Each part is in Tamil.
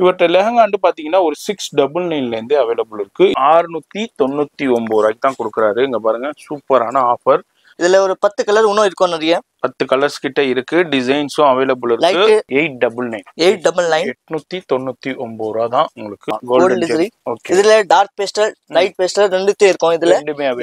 இவற்றை லெஹங்காண்டு பாத்தீங்கன்னா ஒரு 699 இருந்தே அவைலபிள் இருக்கு. 699 ரூபாய்க்கு தான் கொடுக்குறாரு. இங்க பாருங்க சூப்பரான ஆஃபர். இதுல ஒரு 10 கலர் இன்னும் இருக்கும். நிறைய 10 கலர்ஸ் கிட்ட இருக்கு. டிசைன்ஸும் அவைலபிள் இருக்கு. 899 899 ரூபா தான் உங்களுக்கு கோல்டன் ஜெரி. ஓகே, இதுல டார்க் பேஸ்டல் லைட் பேஸ்டல் ரெண்டுமே இருக்கும். இதுல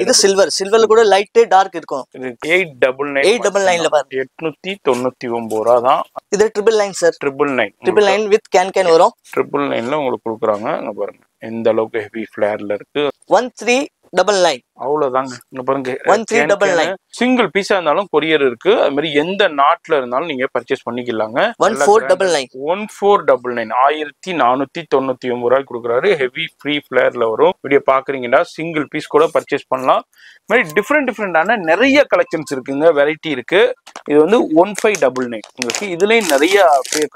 இது சில்வர்ல கூட லைட் டார்க் இருக்கும். இது 899 பாருங்க 899 ரூபா தான். இது 999 சார். 999 வித் கேன் வரும். 999ல உங்களுக்கு கொடுக்குறாங்க. இங்க பாருங்க எந்த அளவுக்கு ஹெவி ஃபிளேர்ல இருக்கு. 1399 அவ்வளவுதாங்க. இங்க பாருங்க 1399 சிங்கிள் பீஸா இருந்தாலும் கொரியர் இருக்கு. அது மாதிரி எந்த நாட்டுல இருந்தாலும் நீங்க பர்ச்சேஸ் பண்ணிக்கலாங்க. 1499 1499 ரூபாய்க்கு கொடுக்குறாரு. ஹெவி ஃப்ரீ ஃபிளேர்ல வரும். வீடியோ பாக்குறீங்கன்னா சிங்கிள் பீஸ் கூட பர்ச்சேஸ் பண்ணலாம். இது மாதிரி டிஃப்ரெண்டான நிறைய கலெக்ஷன்ஸ் இருக்குங்க. வெரைட்டி இருக்கு. இது வந்து 1599 உங்களுக்கு. இதுலயும் நிறைய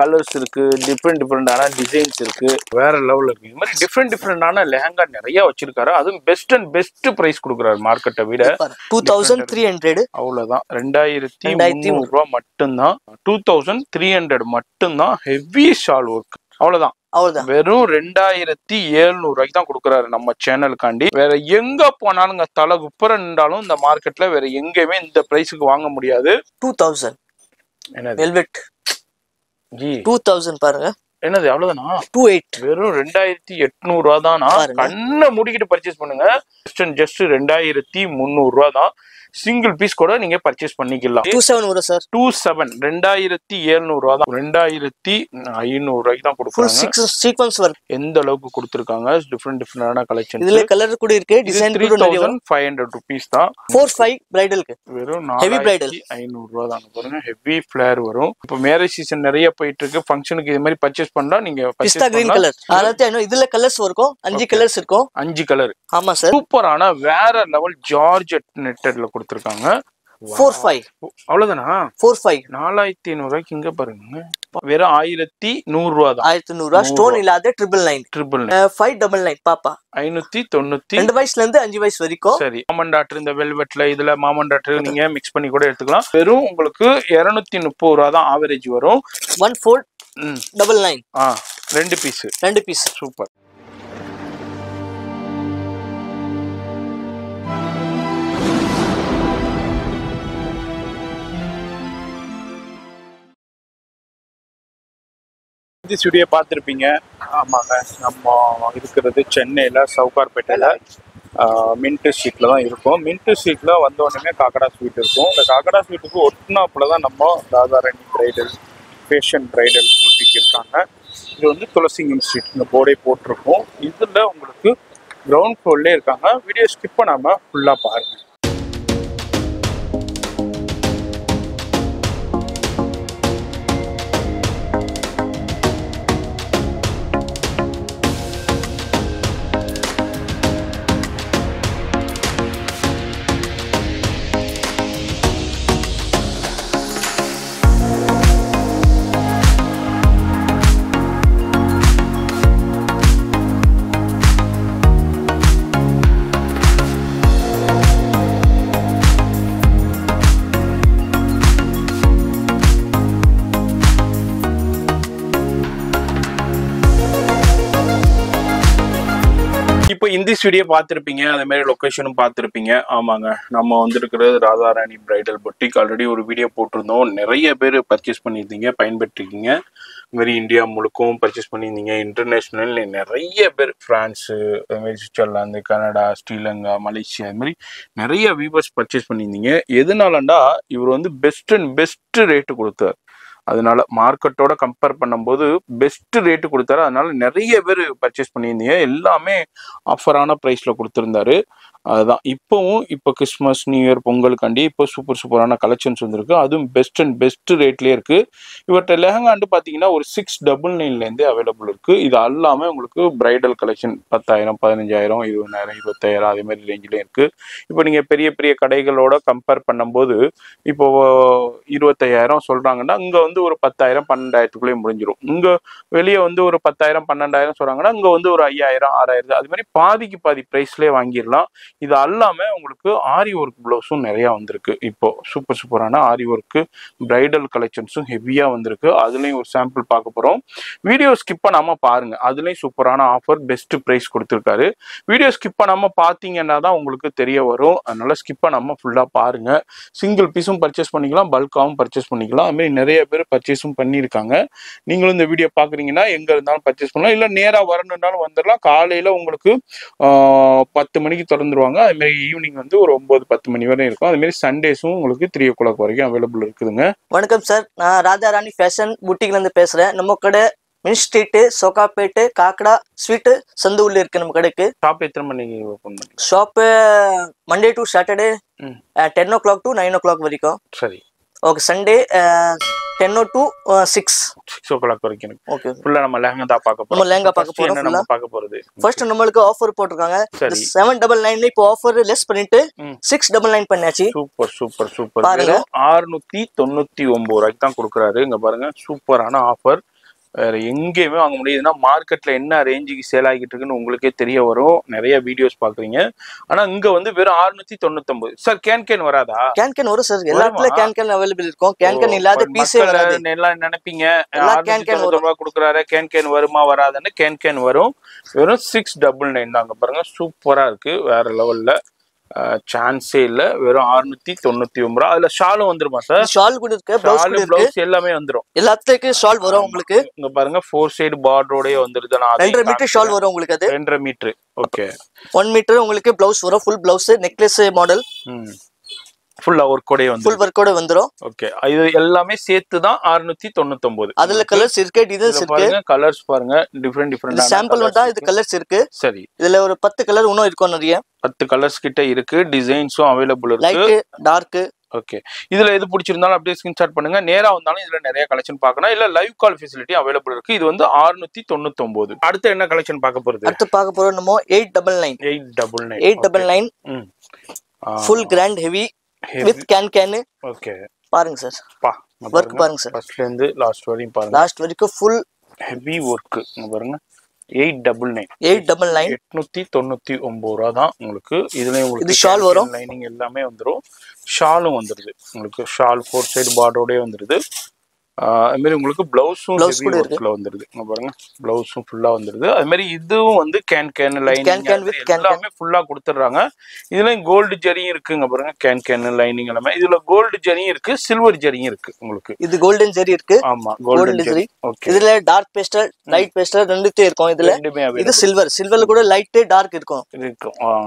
கலர்ஸ் இருக்கு. டிஃப்ரெண்டான டிசைன்ஸ் இருக்கு. வேற லெவல்ல இருக்கு. இது மாதிரி டிஃப்ரெண்டான லெஹங்கா நிறைய வச்சிருக்காரு. அதுவும் பெஸ்ட் அண்ட் பெஸ்ட் பிரைஸ் கொடுக்குறாரு மார்க்கெட்டை விட. 2300 அவ்வளவுதான். 2300 ரூபாய் மட்டும்தான். 2300 மட்டும்தான். Heavy shawl work. அவ்வளவுதான். வெறும் 2700 ரூபாய்க்கு தான் கொடுக்குறாரு நம்ம சேனலுக்காண்டி. வேற எங்க போனாலும் தலை குப்புற நின்றாலும் இந்த மார்க்கெட்ல வேற எங்கேயுமே இந்த பிரைஸுக்கு வாங்க முடியாது. 2000 என்னது வெல்வெட் ஜி 2000 பாருங்க. என்னது அவ்வளவுதானா? 28 வெறும் 2800 ரூபா தானா? கண்ணை மூடிக்கிட்டு பர்ச்சேஸ் பண்ணுங்க. ஜஸ்ட் 2300 ரூபா தான். சிங்கிள் பீஸ் கூட நீங்க பர்ச்சேஸ் பண்ணிக்கலாம். 27 வரும் சார். 27 2700 ரூபா தான். 2500 ரூபாய்க்கு தான் கொடுக்குறாங்க. சீக்வென்ஸ் வர்க் எந்த அளவுக்கு கொடுத்திருக்காங்க. டிஃப்ரெண்டான கலெக்ஷன். இதுல கலர் கூட இருக்கு. டிசைன் கூட நிறைய வரும். 3500 ரூபீஸ் தான். 45 பிரைடலுக்கு வெறும் ஹெவி பிரைடல் 500 ரூபா தான். பாருங்க ஹெவி ஃபிளேர் வரும். இப்போ மேரேஜ் சீசன் நிறைய போயிட்டு இருக்கு. ஃபங்க்ஷனுக்கு இது மாதிரி பர்ச்சேஸ் பண்ணா நீங்க பிஸ்தா கிரீன் கலர். இதுல கலர்ஸ் இருக்கும். 5 கலர்ஸ் இருக்கும். 5 கலர். ஆமா சார். சூப்பரான வேற லெவல் ஜார்ஜெட் நெட்டட்ல கொடுத்திருக்காங்க. 45 அவ்வளவுதானா? 45 4500 ரூபாய்க்கு இங்க பாருங்க. வெறும் 1100 ரூபா தான். 1100 ரூபா. ஸ்டோன் இல்லாத 999 599 பாப்பா 590 2 வயசுல இருந்து 5 வயசு வரைக்கும். சரி, மாமன் டாக்டர் இந்த வெல்வெட்ல இதுல மாமன் டாக்டர் நீங்க மிக்ஸ் பண்ணி கூட எடுத்துக்கலாம். வெறும் உங்களுக்கு 230 ரூபா தான் ஆவரேஜ் வரும். 1499 2 பீஸ். சூப்பர். இந்த வீடியோ பார்த்துருப்பீங்க. ஆமாங்க, நம்ம இருக்கிறது சென்னையில் சவுகார்பேட்டையில் மின்ட் ஸ்ட்ரீட்டில் தான் இருக்கும். மின்ட் ஸ்ட்ரீட்டில் வந்தோடனே காக்கடா ஸ்வீட் இருக்கும். இந்த காக்கடா ஸ்வீட்டுக்கு ஒட்டினாப்புல தான் நம்ம ராதாராணி பிரைடல் ஃபேஷன் பிரைடல் பூட்டிக்கு இருக்காங்க. இது வந்து துளசிங்கம் ஸ்ட்ரீட் இந்த போர்டே போட்டிருக்கோம். இதில் உங்களுக்கு கிரவுண்ட் ஃப்ளோர்லேயே இருக்காங்க. வீடியோ ஸ்கிப் பண்ணாமல் ஃபுல்லாக பாருங்கள். இப்போ இந்த வீடியோ பார்த்துருப்பீங்க. அதே மாதிரி லொக்கேஷனும் பார்த்துருப்பீங்க. ஆமாங்க, நம்ம வந்துருக்கிறது ராதாராணி பிரைடல் பொட்டிக். ஆல்ரெடி ஒரு வீடியோ போட்டிருந்தோம். நிறைய பேர் பர்ச்சேஸ் பண்ணியிருந்தீங்க, பயன்பெற்றிருக்கீங்க. மாதிரி இந்தியா முழுக்கவும் பர்ச்சேஸ் பண்ணியிருந்தீங்க. இன்டர்நேஷ்னல் நிறைய பேர் ஃப்ரான்ஸு, அதுமாதிரி சுவிட்சர்லாந்து, கனடா, ஸ்ரீலங்கா, மலேசியா, அது மாதிரி நிறைய வியூவர்ஸ் பர்ச்சேஸ் பண்ணியிருந்தீங்க. எதனாலண்டா இவர் வந்து பெஸ்ட் அண்ட் பெஸ்ட் ரேட்டு கொடுத்தார். அதனால மார்க்கெட்டோட கம்பேர் பண்ணும்போது பெஸ்ட் ரேட்டு கொடுத்தாரு. அதனால நிறைய பேர் பர்ச்சேஸ் பண்ணியிருந்தீங்க. எல்லாமே ஆஃபரான ப்ரைஸில் கொடுத்துருந்தாரு. அதுதான் இப்போவும் இப்போ கிறிஸ்மஸ், நியூ இயர், பொங்கலுக்காண்டி இப்போ சூப்பரான கலெக்ஷன்ஸ் வந்துருக்கு. அதுவும் பெஸ்ட் அண்ட் பெஸ்ட் ரேட்லேயே இருக்குது. இவர்கிட்ட லெஹங்காண்டு பார்த்தீங்கன்னா ஒரு 699 அவைலபிள் இருக்குது. இது எல்லாமே உங்களுக்கு பிரைடல் கலெக்ஷன் 10,000, 15,000, 20,000, 25,000 அதே மாதிரி ரேஞ்சிலையும் இருக்குது. இப்போ நீங்கள் பெரிய பெரிய கடைகளோட கம்பேர் பண்ணும்போது இப்போ 25,000 சொல்கிறாங்கன்னா இங்கே வந்து ஒரு 10,000, 12,000க்குள்ளேயே முடிஞ்சிடும். இங்கே வெளியே வந்து ஒரு 10,000, 12,000 சொல்கிறாங்கன்னா இங்கே வந்து ஒரு 5,000, 6,000 அது மாதிரி பாதிக்கு பாதி ப்ரைஸ்லேயே வாங்கிடலாம். இது அல்லாம உங்களுக்கு ஆரி ஒர்க் பிளவுஸும் நிறைய வந்திருக்கு. இப்போ சூப்பரான ஆரி ஒர்க் பிரைடல் கலெக்ஷன்ஸும் ஹெவியா வந்திருக்கு. அதுலயும் ஒரு சாம்பிள் பார்க்க போறோம். வீடியோ ஸ்கிப் பண்ணாம பாருங்க. அதுலயும் சூப்பரான ஆஃபர், பெஸ்ட் பிரைஸ் கொடுத்துருக்காரு. வீடியோ ஸ்கிப் பண்ணாம பாத்தீங்கன்னா தான் உங்களுக்கு தெரிய வரும். அதனால ஸ்கிப் பண்ணாம ஃபுல்லா பாருங்க. சிங்கிள் பீஸும் பர்ச்சேஸ் பண்ணிக்கலாம், பல்காவும் பர்ச்சேஸ் பண்ணிக்கலாம். அது மாதிரி நிறைய பேர் பர்ச்சேஸும் பண்ணியிருக்காங்க. நீங்களும் இந்த வீடியோ பாக்குறீங்கன்னா எங்க இருந்தாலும் பர்ச்சேஸ் பண்ணலாம், இல்ல நேரா வரணும்னாலும் வந்துடலாம். காலையில உங்களுக்கு 10 மணிக்கு திறந்துருவாங்க. அது மாதிரி ஈவினிங் வந்து ஒரு 9-10 மணி வரை இருக்கும். அது மாதிரி சண்டேஸும் உங்களுக்கு 3 o'clock வரைக்கும் அவைலபிள் இருக்குதுங்க. வணக்கம் சார், நான் ராஜாராணி ஃபேஷன் புட்டிக்ல இருந்து பேசுறேன். நம்ம கடை மின் ஸ்ட்ரீட், சோகாப்பேட்டு, காக்கடா ஸ்வீட் சந்து இருக்கு நம்ம கடைக்கு. ஷாப் எத்தனை மணிக்கு ஓபன் பண்ணுவீங்க? Shop Monday to Saturday 10 o'clock to 9 o'clock வரைக்கும். சரி. ஓகே. சண்டே 10 to 6 o'clock வரைக்கும். ஓகே. ஃபுல்லா நம்ம லெஹங்கா தான் பார்க்க போறோம். நம்ம லெஹங்கா பார்க்க போறோம். என்ன நம்ம பார்க்க போறது? ஃபர்ஸ்ட் நம்மளுக்கு ஆஃபர் போட்டுருக்காங்க. 799 இப்போ ஆஃபர் லெஸ் பண்ணிட்டு 699 பண்ணாச்சு. சூப்பர். பாருங்க 699 ரூபாய்க்கு தான் கொடுக்குறாரு. இங்க பாருங்க சூப்பரான ஆஃபர். வேற எங்கேயுமே வாங்க முடியுதுன்னா மார்க்கெட்ல என்ன ரேஞ்சுக்கு சேல் ஆகிட்டு இருக்குன்னு உங்களுக்கே தெரிய வரும். நிறைய வீடியோஸ் பாக்குறீங்க. ஆனா இங்க வந்து வெறும் 699. சார் கேன் வராதா? கேன் வரும் சார். எல்லா இடத்துல கேன் அவைலபிள் இருக்கும். கேன் இல்லாத பீஸே வராது. எல்லாம் நினைப்பீங்க 699 ரூபாய் கொடுக்குறாரு, கேன் வருமா வராதுன்னு. கேன் வரும். வெறும் 699 தாங்க. பாருங்க சூப்பரா இருக்கு. வேற லெவல்ல சான்ஸே இல்ல. வெறும் 699 ரூபாய். அதுல ஷாலும் வந்துருமா சார்? ஷால் கூட இருக்கு, ப்ளவுஸ் எல்லாமே வந்துரும். எல்லாத்துக்கும் ஷால் வரும் உங்களுக்கு. இங்க பாருங்க 4 சைடு பார்டரோடயே வந்துருது. 2.5 மீட்டர் ஷால் வரும் உங்களுக்கு. அது 2.5 மீட்டர். ஓகே. 1 மீட்டர் உங்களுக்கு ப்ளவுஸ் வரும். Full blouse necklace model. ஃபுல்லா ஒர்க்கோட வந்து ஃபுல் ஒர்க்கோட வந்துரும். ஓகே. இது எல்லாமே சேர்த்து தான் 699. அதுல கலர்ஸ் இருக்கு, டிசைன்ஸ் இருக்கு. பாருங்க கலர்ஸ் பாருங்க, டிஃபரண்ட் சாம்பிள் தான். இது கலர்ஸ் இருக்கு. சரி. இதுல ஒரு 10 கலர் இன்னும் இருக்கும். நிறைய 10 கலர்ஸ் கிட்ட இருக்கு. டிசைன்ஸும் அவைலபிள் இருக்கு. Light, dark. ஓகே. இதுல எது பிடிச்சிருந்தாலும் அப்படியே ஸ்கிரீன்ஷாட் பண்ணுங்க. நேரா வந்தாலும் இதுல நிறைய கலெக்ஷன் பார்க்கணும். இல்ல லைவ் கால் ஃபெசிலிட்டி அவைலபிள் இருக்கு. இது வந்து 699. அடுத்து என்ன கலெக்ஷன் பார்க்க போறது? அடுத்து பார்க்க போறோம் நம்ம 899 full grand heavy with can. Okay. பாருங்க சார், வர்க் பாருங்க சார். ஃபர்ஸ்ட்ல இருந்து லாஸ்ட் வரைக்கும் பாருங்க. லாஸ்ட் வரைக்கும் ஃபுல் ஹெவி வர்க். பாருங்க 899 899 ரூபா தான் உங்களுக்கு. இதுல உங்களுக்கு ஷால் வரும், லைனிங் எல்லாமே வந்துரும். ஷாலும் வந்துருது உங்களுக்கு. ஷால் 4 சைடு பார்டரோடே வந்துருது. அது மாதிரி உங்களுக்கு பிளவுஸும் வந்துருது. பாருங்க பிளவுஸும் ஃபுல்லா வந்துருது. அது மாதிரி இதுவும் வந்து கேன் லைனிங் எல்லாமே ஃபுல்லா கொடுத்துடுறாங்க. இதுல கோல்டு ஜரியும் இருக்குங்க. பாருங்க கேன் லைனிங் எல்லாமே. இதுல கோல்டு ஜரியும் இருக்கு, சில்வர் ஜரியும் இருக்கு உங்களுக்கு. இது கோல்டன் ஜரி இருக்கு. ஆமா, கோல்டன் ஜரி. ஓகே. இதுல டார்க் பேஸ்டல், லைட் பேஸ்டல் ரெண்டுமே இருக்கும். இதுல இது சில்வர்ல கூட லைட் டார்க் இருக்கும்.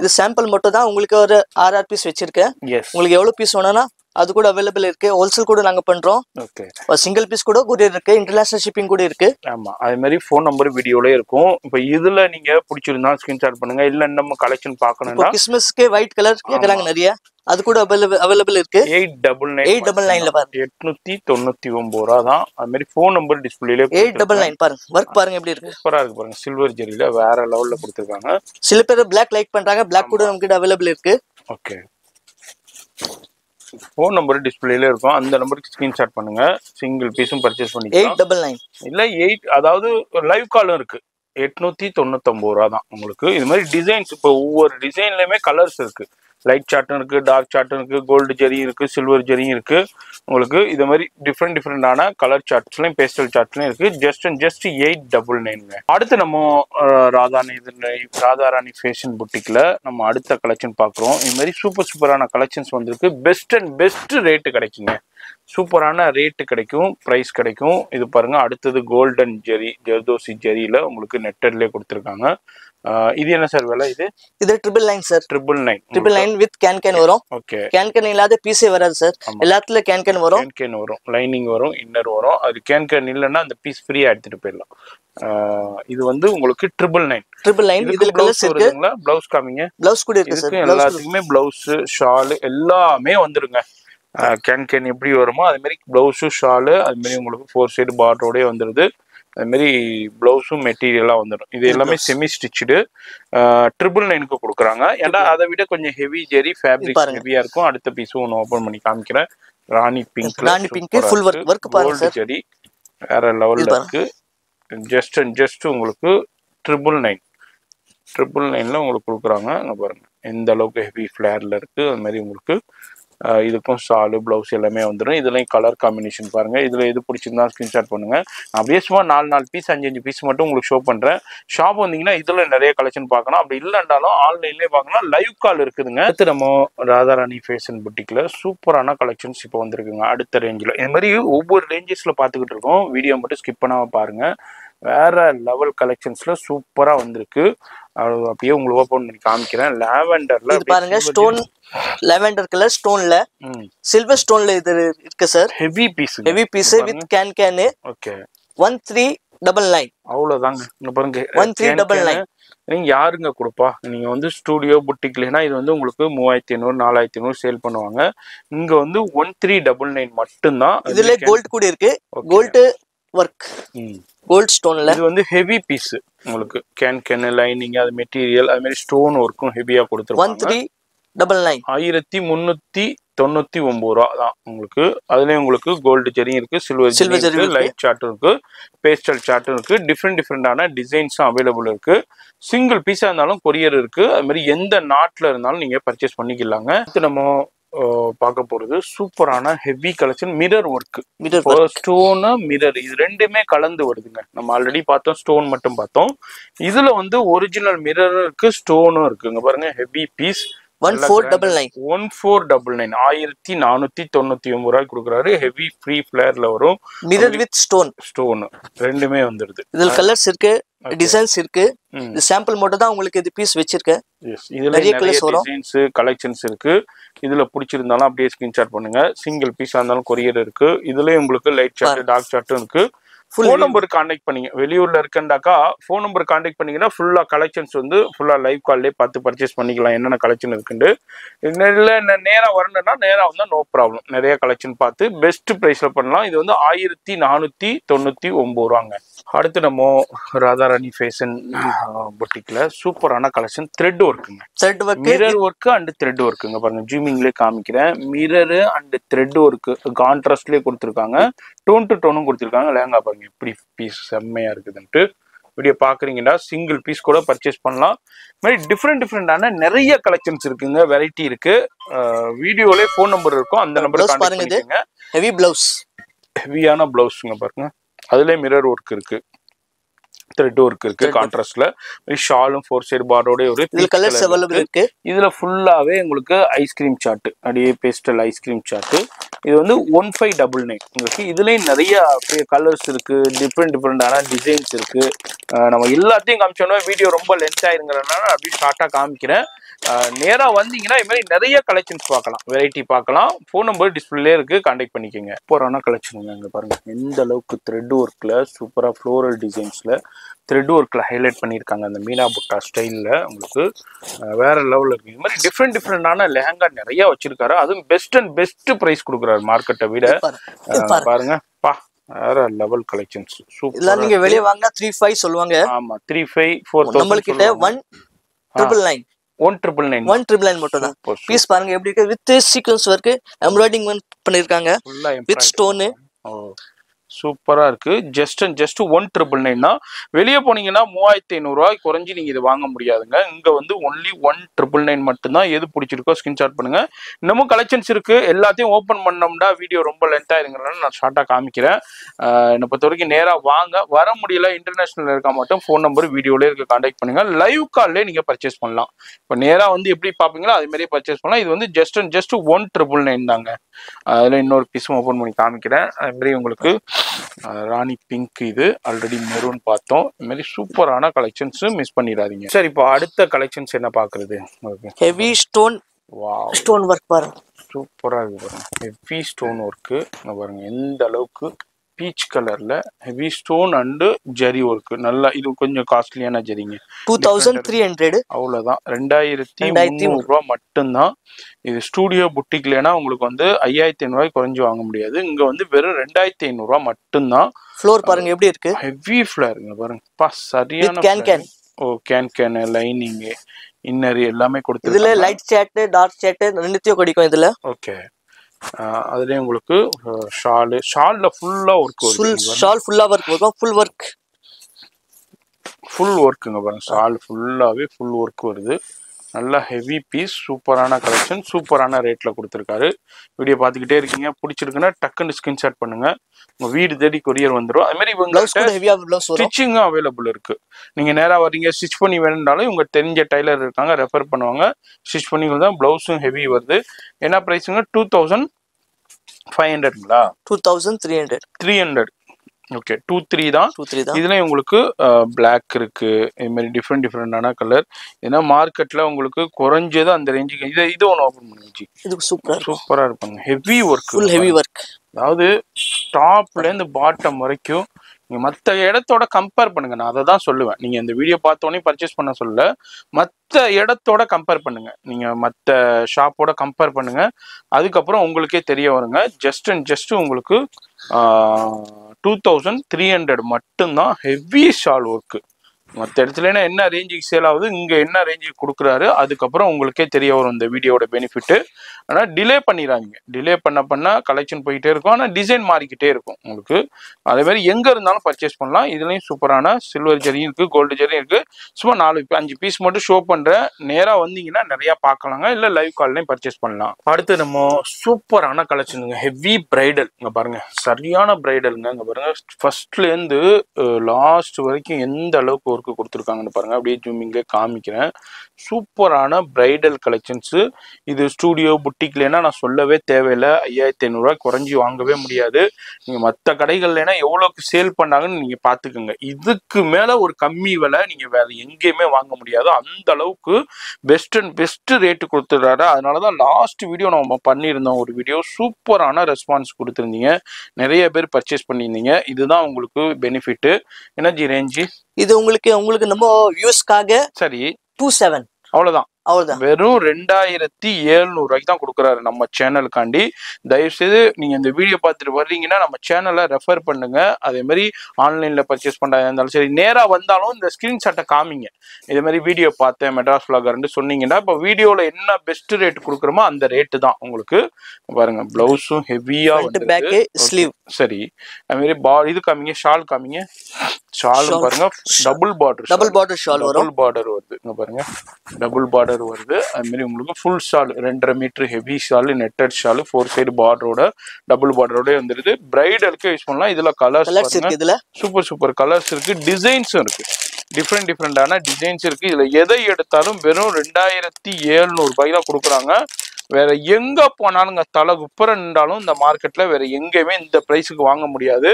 இது சாம்பிள் மட்டும் தான். உங்களுக்கு ஒரு 6 பீஸ் வச்சிருக்கேன். உங்களுக்கு எவ்வளவு பீஸ் வேணும்னா அது கூட அவைலபிள் இருக்கு. ஹோல்சேல் கூட நாங்க பண்றோம். ஓகே. சிங்கிள் பீஸ் கூட கொரியர் இருக்கு. இன்டர்நேஷனல் ஷிப்பிங் கூட இருக்கு. ஆமா, அதே மாதிரி ஃபோன் நம்பர் வீடியோல இருக்கும். இப்போ இதுல நீங்க பிடிச்சிருந்தா ஸ்கிரீன்ஷாட் பண்ணுங்க. இல்ல நம்ம கலெக்ஷன் பார்க்கணும்னா கிறிஸ்மஸ்க்கு ஒயிட் கலர் கேக்குறாங்க நிறைய. அது கூட அவைலபிள் இருக்கு. 899 பாருங்க. 899 ரூபா தான். அது மாதிரி ஃபோன் நம்பர் டிஸ்ப்ளேல 899 பாருங்க. வர்க் பாருங்க எப்படி இருக்கு. சூப்பரா இருக்கு பாருங்க. சில்வர் ஜெரியில வேற லெவல்ல கொடுத்திருக்காங்க. சில பேர் Black லைக் பண்றாங்க. Black கூட நமக்கு அவைலபிள் இருக்கு. ஓகே. ஃபோன் நம்பர் டிஸ்ப்ளேல இருக்கும். அந்த நம்பருக்கு ஸ்கிரீன்ஷாட் பண்ணுங்க. சிங்கிள் பீஸும் பர்ச்சேஸ் பண்ணிக்கலாம். 899 இல்ல 8, அதாவது லைவ் காலும் இருக்கு. 899 ரூபா தான் உங்களுக்கு. இது மாதிரி டிசைன்ஸ் இப்போ ஒவ்வொரு டிசைன்லயுமே கலர்ஸ் இருக்கு. லைட் சார்ட்டும் இருக்கு, டார்க் சார்ட்டும் இருக்கு, கோல்டு ஜரியும் இருக்கு, சில்வர் ஜரியும் இருக்கு உங்களுக்கு. இது மாதிரி டிஃப்ரெண்டான கலர் சார்ட்ஸ்லயும் பேஸ்டல் சார்ட்ஸ்லயும் இருக்கு. ஜஸ்ட் 899. அடுத்து நம்ம ராதாராணி ஃபேஷன் புட்டிக்ல நம்ம அடுத்த கலெக்ஷன் பாக்குறோம். இது மாதிரி சூப்பரான கலெக்ஷன்ஸ் வந்திருக்கு. பெஸ்ட் ரேட்டு கிடைக்குங்க. சூப்பரான ரேட்டு கிடைக்கும், பிரைஸ் கிடைக்கும். இது பாருங்க. அடுத்தது கோல்டன் ஜெரி, ஜர்தோசி ஜெரியில உங்களுக்கு நெட்டட்லயே கொடுத்துருக்காங்க. இது என்ன சார் விலை? இது 999 சார். 999 வித் கேன் வரும். ஓகே. கேன் இல்லாத பீஸே வராது சார். எல்லாத்துல கேன் வரும். கேன் வரும், லைனிங் வரும், இன்னர் வரும். அது கேன் இல்லைன்னா அந்த பீஸ் ஃப்ரீயா எடுத்துட்டு போயிடலாம். இது வந்து உங்களுக்கு 999. இதுல கலர்ஸ் இருக்குங்களா? பிளவுஸ் காமிங்க. பிளவுஸ் கூட இருக்கு சார். எல்லாத்துக்குமே பிளவுஸ், ஷால் எல்லாமே வந்துருங்க. கேன் எப்படி வருமோ அது மாதிரி பிளவுஸும் ஷாலு அது மாதிரி உங்களுக்கு 4 சைடு பார்டரோடே வந்துடுது. அது மாதிரி பிளவுஸும் மெட்டீரியலாக வந்துடும். இது எல்லாமே செமி ஸ்டிச்சுடு. 999 கொடுக்குறாங்க. ஏன்னா அதை விட கொஞ்சம் ஹெவி ஜெரி ஃபேப்ரிக் ஹெவியா இருக்கும். அடுத்த பீஸும் ஒன்று ஓப்பன் பண்ணி காமிக்கிறேன். ராணி பிங்க் ஃபுல் ஒர்க் கோல்டு ஜெரி வேற லெவல்ல இருக்கு. ஜஸ்ட் உங்களுக்கு 999 உங்களுக்கு கொடுக்குறாங்க. பாருங்க எந்த அளவுக்கு ஹெவி ஃபிளேர்ல இருக்கு. அது மாதிரி உங்களுக்கு இதுக்கும் ஷாலு பிளவுஸ் எல்லாமே வந்துடும். இதுலயும் கலர் காம்பினேஷன் பாருங்க. இதுல எது பிடிச்சிருந்தா ஸ்கிரீன்ஷாட் பண்ணுங்க. நான் அப்படியே சும்மா 4 பீஸ் 5 பீஸ் மட்டும் உங்களுக்கு ஷோ பண்றேன். ஷாப் வந்தீங்கன்னா இதுல நிறைய கலெக்ஷன் பார்க்கலாம். அப்படி இல்லைன்றாலும் ஆன்லைன்லேயே பார்க்கலாம். லைவ் கால் இருக்குதுங்க. அடுத்து நம்ம ராதாராணி ஃபேஷன் புட்டிக்ல சூப்பரான கலெக்ஷன்ஸ் இப்போ வந்திருக்குங்க. அடுத்த ரேஞ்சில் இந்த மாதிரி ஒவ்வொரு ரேஞ்சஸ்ல பார்த்துக்கிட்டு இருக்கோம். வீடியோ மட்டும் ஸ்கிப் பண்ணாம பாருங்க. வேற லெவல் கலெக்ஷன்ஸ்ல சூப்பரா வந்திருக்கு. அப்படியே உங்களுக்கு ஓபன் பண்ணி காமிக்கிறேன். லாவெண்டர்ல பாருங்க, ஸ்டோன் லாவெண்டர் கலர் ஸ்டோன்ல சில்வர் ஸ்டோன்ல இது இருக்கு sir. Heavy piece with can. Okay, 1399. அவ்வளவுதாங்க. இங்க பாருங்க, 1399. நீங்க யாருங்க கொடுப்பா? நீங்க வந்து ஸ்டூடியோ புட்டிக்லனா இது வந்து உங்களுக்கு 3500 4500 சேல் பண்ணுவாங்க. இங்க வந்து 1399 மட்டும்தான். இதுல கோல்ட் கூட இருக்கு. கோல்ட் ஒர்க், கோல்ட் ஸ்டோன்ல. இது வந்து ஹெவி பீஸ். உங்களுக்கு கேன் லைனிங், அது மெட்டீரியல், அது மாதிரி ஸ்டோன் ஒர்க்கும் ஹெவியா கொடுத்துருவாங்க. 1399 ரூபா தான் உங்களுக்கு. அதுலயும் உங்களுக்கு கோல்டு ஜெரியும் இருக்கு, சில்வர் ஜெரி, லைட் சார்ட்டும் இருக்கு, பேஸ்டல் சார்ட்டும் இருக்கு. டிஃப்ரெண்டான டிசைன்ஸும் அவைலபிள் இருக்கு. சிங்கிள் பீஸா இருந்தாலும் கொரியர் இருக்கு. அது மாதிரி எந்த நாட்டுல இருந்தாலும் நீங்க பர்ச்சேஸ் பண்ணிக்கலாங்க. நம்ம பார்க்க போறது சூப்பரான heavy collection. Mirror work, stone mirror, இது ரெண்டுமே கலந்து வருதுங்க. நம்ம ஆல்ரெடி பார்த்தோம், ஸ்டோன் மட்டும் பார்த்தோம். இதுல வந்து ஒரிஜினல் மிரரும் இருக்கு, ஸ்டோனும் இருக்குங்க. பாருங்க, ஹெவி பீஸ். 1499 1499 ரூபாய்க்கு கொடுக்குறாரு. ஹெவி ஃப்ரீ ஃபிளேர்ல வரும். மிரர் வித் ஸ்டோன் ரெண்டுமே வந்துருது. இதுல கலர்ஸ் இருக்கு, டிசைன்ஸ் இருக்கு. இது சாம்பிள் மட்டும் தான் உங்களுக்கு இது பீஸ் வச்சிருக்கேன். இதுல நிறைய டிசைன்ஸ் கலெக்ஷன்ஸ் இருக்கு. இதுல பிடிச்சிருந்தாலும் அப்படியே ஸ்கிரீன்ஷாட் பண்ணுங்க. சிங்கிள் பீஸா இருந்தாலும் கொரியர் இருக்கு. இதுலயும் உங்களுக்கு லைட் சார்ட், டார்க் சார்ட்டும் இருக்கு. ஃபோன் நம்பர் கான்டாக்ட் பண்ணீங்க, வெளியூர்ல இருக்கண்டாக்கா ஃபோன் நம்பர் கான்டாக்ட் பண்ணீங்கன்னா ஃபுல்லா கலெக்ஷன்ஸ் வந்து ஃபுல்லா லைவ் கால்லே பார்த்து பர்ச்சேஸ் பண்ணிக்கலாம். என்னென்ன கலெக்ஷன் இருக்குன்னு. இல்லை நேரா வரணும்னா நேரா வந்தா நோ ப்ராப்ளம். நிறைய கலெக்ஷன் பார்த்து பெஸ்ட் பிரைஸ்ல பண்ணலாம். இது வந்து 1499 ரூபாங்க. அடுத்து நம்ம ராதாராணி ஃபேஷன் புட்டிக்ல சூப்பரான கலெக்ஷன் த்ரெட் ஒர்க்குங்க. மிரர் ஒர்க் அண்ட் த்ரெட் ஒர்க்குங்க. பாருங்க, ஜூமிங்லேயே காமிக்கிறேன். மிரர் அண்ட் த்ரெட் ஒர்க் கான்ட்ராஸ்ட்லேயே கொடுத்துருக்காங்க. டோன் டு டோனும் கொடுத்துருக்காங்க. லேங்கா பாருங்க எப்படி பீஸ் செம்மையா இருக்குதுன்ட்டு. வீடியோ பாக்குறீங்கன்னா சிங்கிள் பீஸ் கூட பர்ச்சேஸ் பண்ணலாம். மாதிரி டிஃப்ரெண்டான நிறைய கலெக்ஷன்ஸ் இருக்குங்க, வெரைட்டி இருக்கு. வீடியோல ஃபோன் நம்பர் இருக்கும், அந்த நம்பர் கான்டாக்ட் பண்ணுங்க. ஹெவி பிளவுஸ், ஹெவியான பிளவுஸ்ங்க பாருங்க. அதுல மிரர் ஒர்க் இருக்கு, த்ரெட் ஒர்க் இருக்கு கான்ட்ராஸ்ட்ல. ஷாலும் 4 சைடு பார்டரோட ஒரு கலர்ஸ் அவைலபிள் இருக்கு. இதுல ஃபுல்லாவே உங்களுக்கு ஐஸ்கிரீம் சார்ட், அப்படியே பேஸ்டல் ஐஸ்கிரீம் சார்ட். இது வந்து 1599 உங்களுக்கு. இதுலயும் நிறைய கலர்ஸ் இருக்கு, டிஃப்ரெண்டான டிசைன்ஸ் இருக்கு. நம்ம எல்லாத்தையும் காமிச்சோம்னா வீடியோ ரொம்ப லென்த் ஆயிருங்கிறதுனால அப்படியே ஷார்ட்டா காமிக்கிறேன். நேரா வந்தீங்கன்னா இது மாதிரி நிறைய கலெக்ஷன்ஸ் பார்க்கலாம், வெரைட்டி பார்க்கலாம். ஃபோன் நம்பர் டிஸ்பிளே இருக்கு, கான்டாக்ட் பண்ணிக்கோங்க. சூப்பரான கலெக்ஷன் இங்க பாருங்க. எந்த அளவுக்கு த்ரெட் ஒர்க்ல சூப்பரா ஃப்ளோரல் டிசைன்ஸ்ல த்ரெட் ஒர்க்ல ஹைலைட் பண்ணியிருக்காங்க. அந்த மீனா புட்டா ஸ்டைல்ல உங்களுக்கு வேற லெவல்ல இருக்கு. இது மாதிரி டிஃப்ரெண்டான லெஹங்கா நிறைய வச்சிருக்காரு. அதுவும் பெஸ்ட் பிரைஸ் கொடுக்குறாரு மார்க்கெட்டை விட. பாருங்க பா, வேற லெவல் கலெக்ஷன்ஸ் சூப்பர். நீங்க வெளிய வாங்குனா 35 சொல்லுவாங்க. ஆமா, 35 4000. நம்ம கிட்ட 1999 199 மட்டும் தான். பீஸ் பாருங்க எப்படி இருக்கு. வித் சீக்வென்ஸ் வர்க், எம்ப்ராய்டிங் பண்ணிருக்காங்க வித் ஸ்டோன். சூப்பரா இருக்கு. ஜஸ்ட் 1999 தான். வெளியே போனீங்கன்னா 3500 ரூபாய் குறைஞ்சி நீங்க இது வாங்க முடியாதுங்க. இங்க வந்து ஒன்லி 1999 மட்டும்தான். எது பிடிச்சிருக்கோ ஸ்கிரீன்ஷாட் பண்ணுங்க. இன்னமும் கலெக்ஷன்ஸ் இருக்கு. எல்லாத்தையும் ஓப்பன் பண்ணோம்னா வீடியோ ரொம்ப லென்த் ஆயிருங்கிறனால நான் ஷார்ட்டா காமிக்கிறேன். என்னை பொறுத்த வரைக்கும் நேரா வாங்க. வர முடியல, இன்டர்நேஷனல் இருக்கா மட்டும் ஃபோன் நம்பர் வீடியோல இருக்கு, கான்டாக்ட் பண்ணுங்க. லைவ் கால்லே நீங்க பர்ச்சேஸ் பண்ணலாம். இப்போ நேரா வந்து எப்படி பாப்பீங்களோ அது மாதிரியே பர்ச்சேஸ் பண்ணலாம். இது வந்து ஜஸ்ட் 1999 தாங்க. அதுல இன்னொரு பீஸும் ஓப்பன் பண்ணி காமிக்கிறேன். அது மாதிரி உங்களுக்கு ராணி பிங்க், இது ஆல்ரெடி மெரூன் பார்த்தோம். இது மாதிரி சூப்பரான கலெக்ஷன்ஸ் மிஸ் பண்ணிடாதீங்க. சரி, இப்போ அடுத்த கலெக்ஷன்ஸ் என்ன பாக்குறது? ஹெவி ஸ்டோன், ஸ்டோன் ஒர்க் பாருங்க, சூப்பரா இருக்கு பாருங்க. ஹெவி ஸ்டோன் ஒர்க் பாருங்க. எந்த அளவுக்கு பீச் கலர்ல heavy stone and zari work. நல்லா, இது கொஞ்சம் காஸ்ட்லியான ஜரிங்க. 2300. அவ்வளவுதான், 2300 ரூபாய் மட்டும்தான். இது ஸ்டூடியோ புட்டிக்லனா உங்களுக்கு வந்து 5500 ரூபாய் குறைஞ்சு வாங்க முடியாது. இங்க வந்து வெறும் 2500 ரூபாய் மட்டும்தான். ஃப்ளோர் பாருங்க எப்படி இருக்கு. ஹெவி ஃபிளேருங்க பாருங்க. பா, சரியான ஓ, கேன் லைனிங் இன்னர் எல்லாமே கொடுத்து. இதுல லைட் சாட், டார்க் சாட் ரெண்டுத்தையும் கிடைக்கும் இதுல. ஓகே, அதுலயே உங்களுக்கு ஷால்ல ஃபுல்லா ஒர்க் வரும். ஷால் ஃபுல்லா ஒர்க் வரும். ஃபுல் ஒர்க்குங்க பாருங்க. ஷால் ஃபுல்லாவே ஃபுல் ஒர்க் வருது. நல்ல ஹெவி பீஸ், சூப்பரான கலெக்ஷன், சூப்பரான ரேட்ல கொடுத்துருக்காரு. வீடியோ பார்த்துக்கிட்டே இருக்கீங்க, பிடிச்சிருக்குன்னா டக்குன்னு ஸ்கிரீன்ஷாட் பண்ணுங்க, உங்க வீடு தேடி கொரியர் வந்துடும். அது மாதிரி இவங்க ஸ்டிச்சிங்கும் அவைலபிள் இருக்கு. நீங்க நேரா வர்றீங்க, ஸ்டிச் பண்ணி வேணும்னாலும் இவங்க தெரிஞ்ச டைலர் இருக்காங்க, ரெஃபர் பண்ணுவாங்க, ஸ்டிச் பண்ணி தான். பிளவுஸும் ஹெவி வருது. என்ன பிரைஸுங்க? 2500ங்களா? 2300. 300. ஓகே, 23 தான். இதுல உங்களுக்கு பிளாக் இருக்கு, இது மாதிரி டிஃப்ரெண்டான கலர். ஏன்னா மார்க்கெட்ல உங்களுக்கு குறைஞ்சது அந்த ரேஞ்சுக்கு இது ஒன்று ஓப்பன் பண்ணிச்சு. இது சூப்பரா இருப்பாங்க. Heavy work, full heavy work. அதாவது டாப்ல இருந்து பாட்டம் வரைக்கும் நீங்க மற்ற இடத்தோட கம்பேர் பண்ணுங்க. நான் அதை தான் சொல்லுவேன். நீங்க இந்த வீடியோ பார்த்தோன்னே பர்ச்சேஸ் பண்ண சொல்ல, மற்ற இடத்தோட கம்பேர் பண்ணுங்க. நீங்க மற்ற ஷாப்போட கம்பேர் பண்ணுங்க. அதுக்கப்புறம் உங்களுக்கே தெரிய வருங்க. ஜஸ்ட் உங்களுக்கு 2300 மட்டும்தான். Heavy shawl work. மற்ற இடத்துல என்ன ரேஞ்சுக்கு சேல் ஆகுது, இங்க என்ன ரேஞ்சுக்கு கொடுக்குறாரு, அதுக்கப்புறம் உங்களுக்கே தெரிய வரும் இந்த வீடியோட பெனிஃபிட். ஆனால் டிலே பண்ணிடுறாங்க. டிலே பண்ண கலெக்ஷன் போயிட்டே இருக்கும், ஆனால் டிசைன் மாறிக்கிட்டே இருக்கும் உங்களுக்கு. அதே மாதிரி எங்க இருந்தாலும் பர்ச்சேஸ் பண்ணலாம். இதுலயும் சூப்பரான சில்வர் ஜரியும் இருக்கு, கோல்டு ஜரியும் இருக்கு. சும்மா 4-5 பீஸ் மட்டும் ஷோ பண்றேன். நேரா வந்தீங்கன்னா நிறைய பார்க்கலாங்க, இல்ல லைவ் கால்லையும் பர்ச்சேஸ் பண்ணலாம். அடுத்து நம்ம சூப்பரான கலெக்ஷனுங்க, ஹெவி பிரைடல். இங்க பாருங்க, சரியான பிரைடலுங்க. இங்க பாருங்க, ஃபர்ஸ்ட்ல இருந்து லாஸ்ட் வரைக்கும் எந்த அளவுக்கு ஒர்க் கொடுத்துருக்காங்கன்னு பாருங்க. அப்படியே ஜூமிங்ல காமிக்கிறேன். சூப்பரான பிரைடல் கலெக்ஷன்ஸ். இது ஸ்டூடியோ புட்டிக்லனா நான் சொல்லவே தேவையில்லை. 5500 குறைஞ்சி வாங்கவே முடியாது. நீங்க மற்ற கடைகள்லனா எவ்வளவுக்கு சேல் பண்ணாங்கன்னு நீங்க பாத்துக்கோங்க. இதுக்கு மேல ஒரு கம்மி விலை நீங்க வேற எங்கேயுமே வாங்க முடியாது. அந்த அளவுக்கு பெஸ்ட் ரேட்டு கொடுத்துறாரு. அதனாலதான் லாஸ்ட் வீடியோ நம்ம பண்ணியிருந்தோம். ஒரு வீடியோ சூப்பரான ரெஸ்பான்ஸ் கொடுத்துருந்தீங்க, நிறைய பேர் பர்ச்சேஸ் பண்ணியிருந்தீங்க. இதுதான் உங்களுக்கு பெனிஃபிட். எனர்ஜி ரேஞ்சு இது உங்களுக்கு நம்ம வியூஸ்க்காக சரி 27 அவ்வளவுதான். வெறும் 2700 தான் கொடுக்குறாரு நம்ம சேனலுக்காண்டி. தயவுசெய்து நீங்க இந்த வீடியோ பார்த்துட்டு வர்றீங்கன்னா நம்ம சேனலை ரெஃபர் பண்ணுங்க. அதே மாதிரி ஆன்லைன்ல பர்ச்சேஸ் பண்றதா இருந்தாலும் சரி, நேரா வந்தாலும் இந்த ஸ்கிரீன்ஷாட்டை காமிங்க. இதே மாதிரி வீடியோ பார்த்தேன் மெட்ராஸ் vlogger சொன்னீங்கன்னா இப்போ வீடியோல என்ன பெஸ்ட் ரேட் கொடுக்குறோமோ அந்த ரேட்டு தான் உங்களுக்கு. பாருங்க, பிளவுஸும் ஹெவியா வந்து ஸ்லீவ். சரி, அது மாதிரி இது காமிங்க, ஷால் காமிங்க. ஷால் பாருங்க, டபுள் பார்டர் ஷால் வரும். டபுள் பார்டர் வருது. இங்க பாருங்க, டபுள் பார்டர் வருது. அது மாதிரி உங்களுக்கு full shawl 2.5 metre heavy shawl, netted shawl, 4 side பார்டரோட டபுள் பார்டரோட வந்துருது. பிரைடலுக்கு யூஸ் பண்ணலாம். இதுல கலர்ஸ் இருக்கு, இதுல சூப்பர் கலர்ஸ் இருக்கு, டிசைன்ஸும் இருக்கு. டிஃப்ரெண்டான டிசைன்ஸ் இருக்கு. இதுல எதை எடுத்தாலும் வெறும் 2700 தான் கொடுக்குறாங்க. வேற எங்க போனாலும் தலை குப்புற நின்றாலும் இந்த மார்க்கெட்ல வேற எங்கேயுமே இந்த பிரைஸுக்கு வாங்க முடியாது.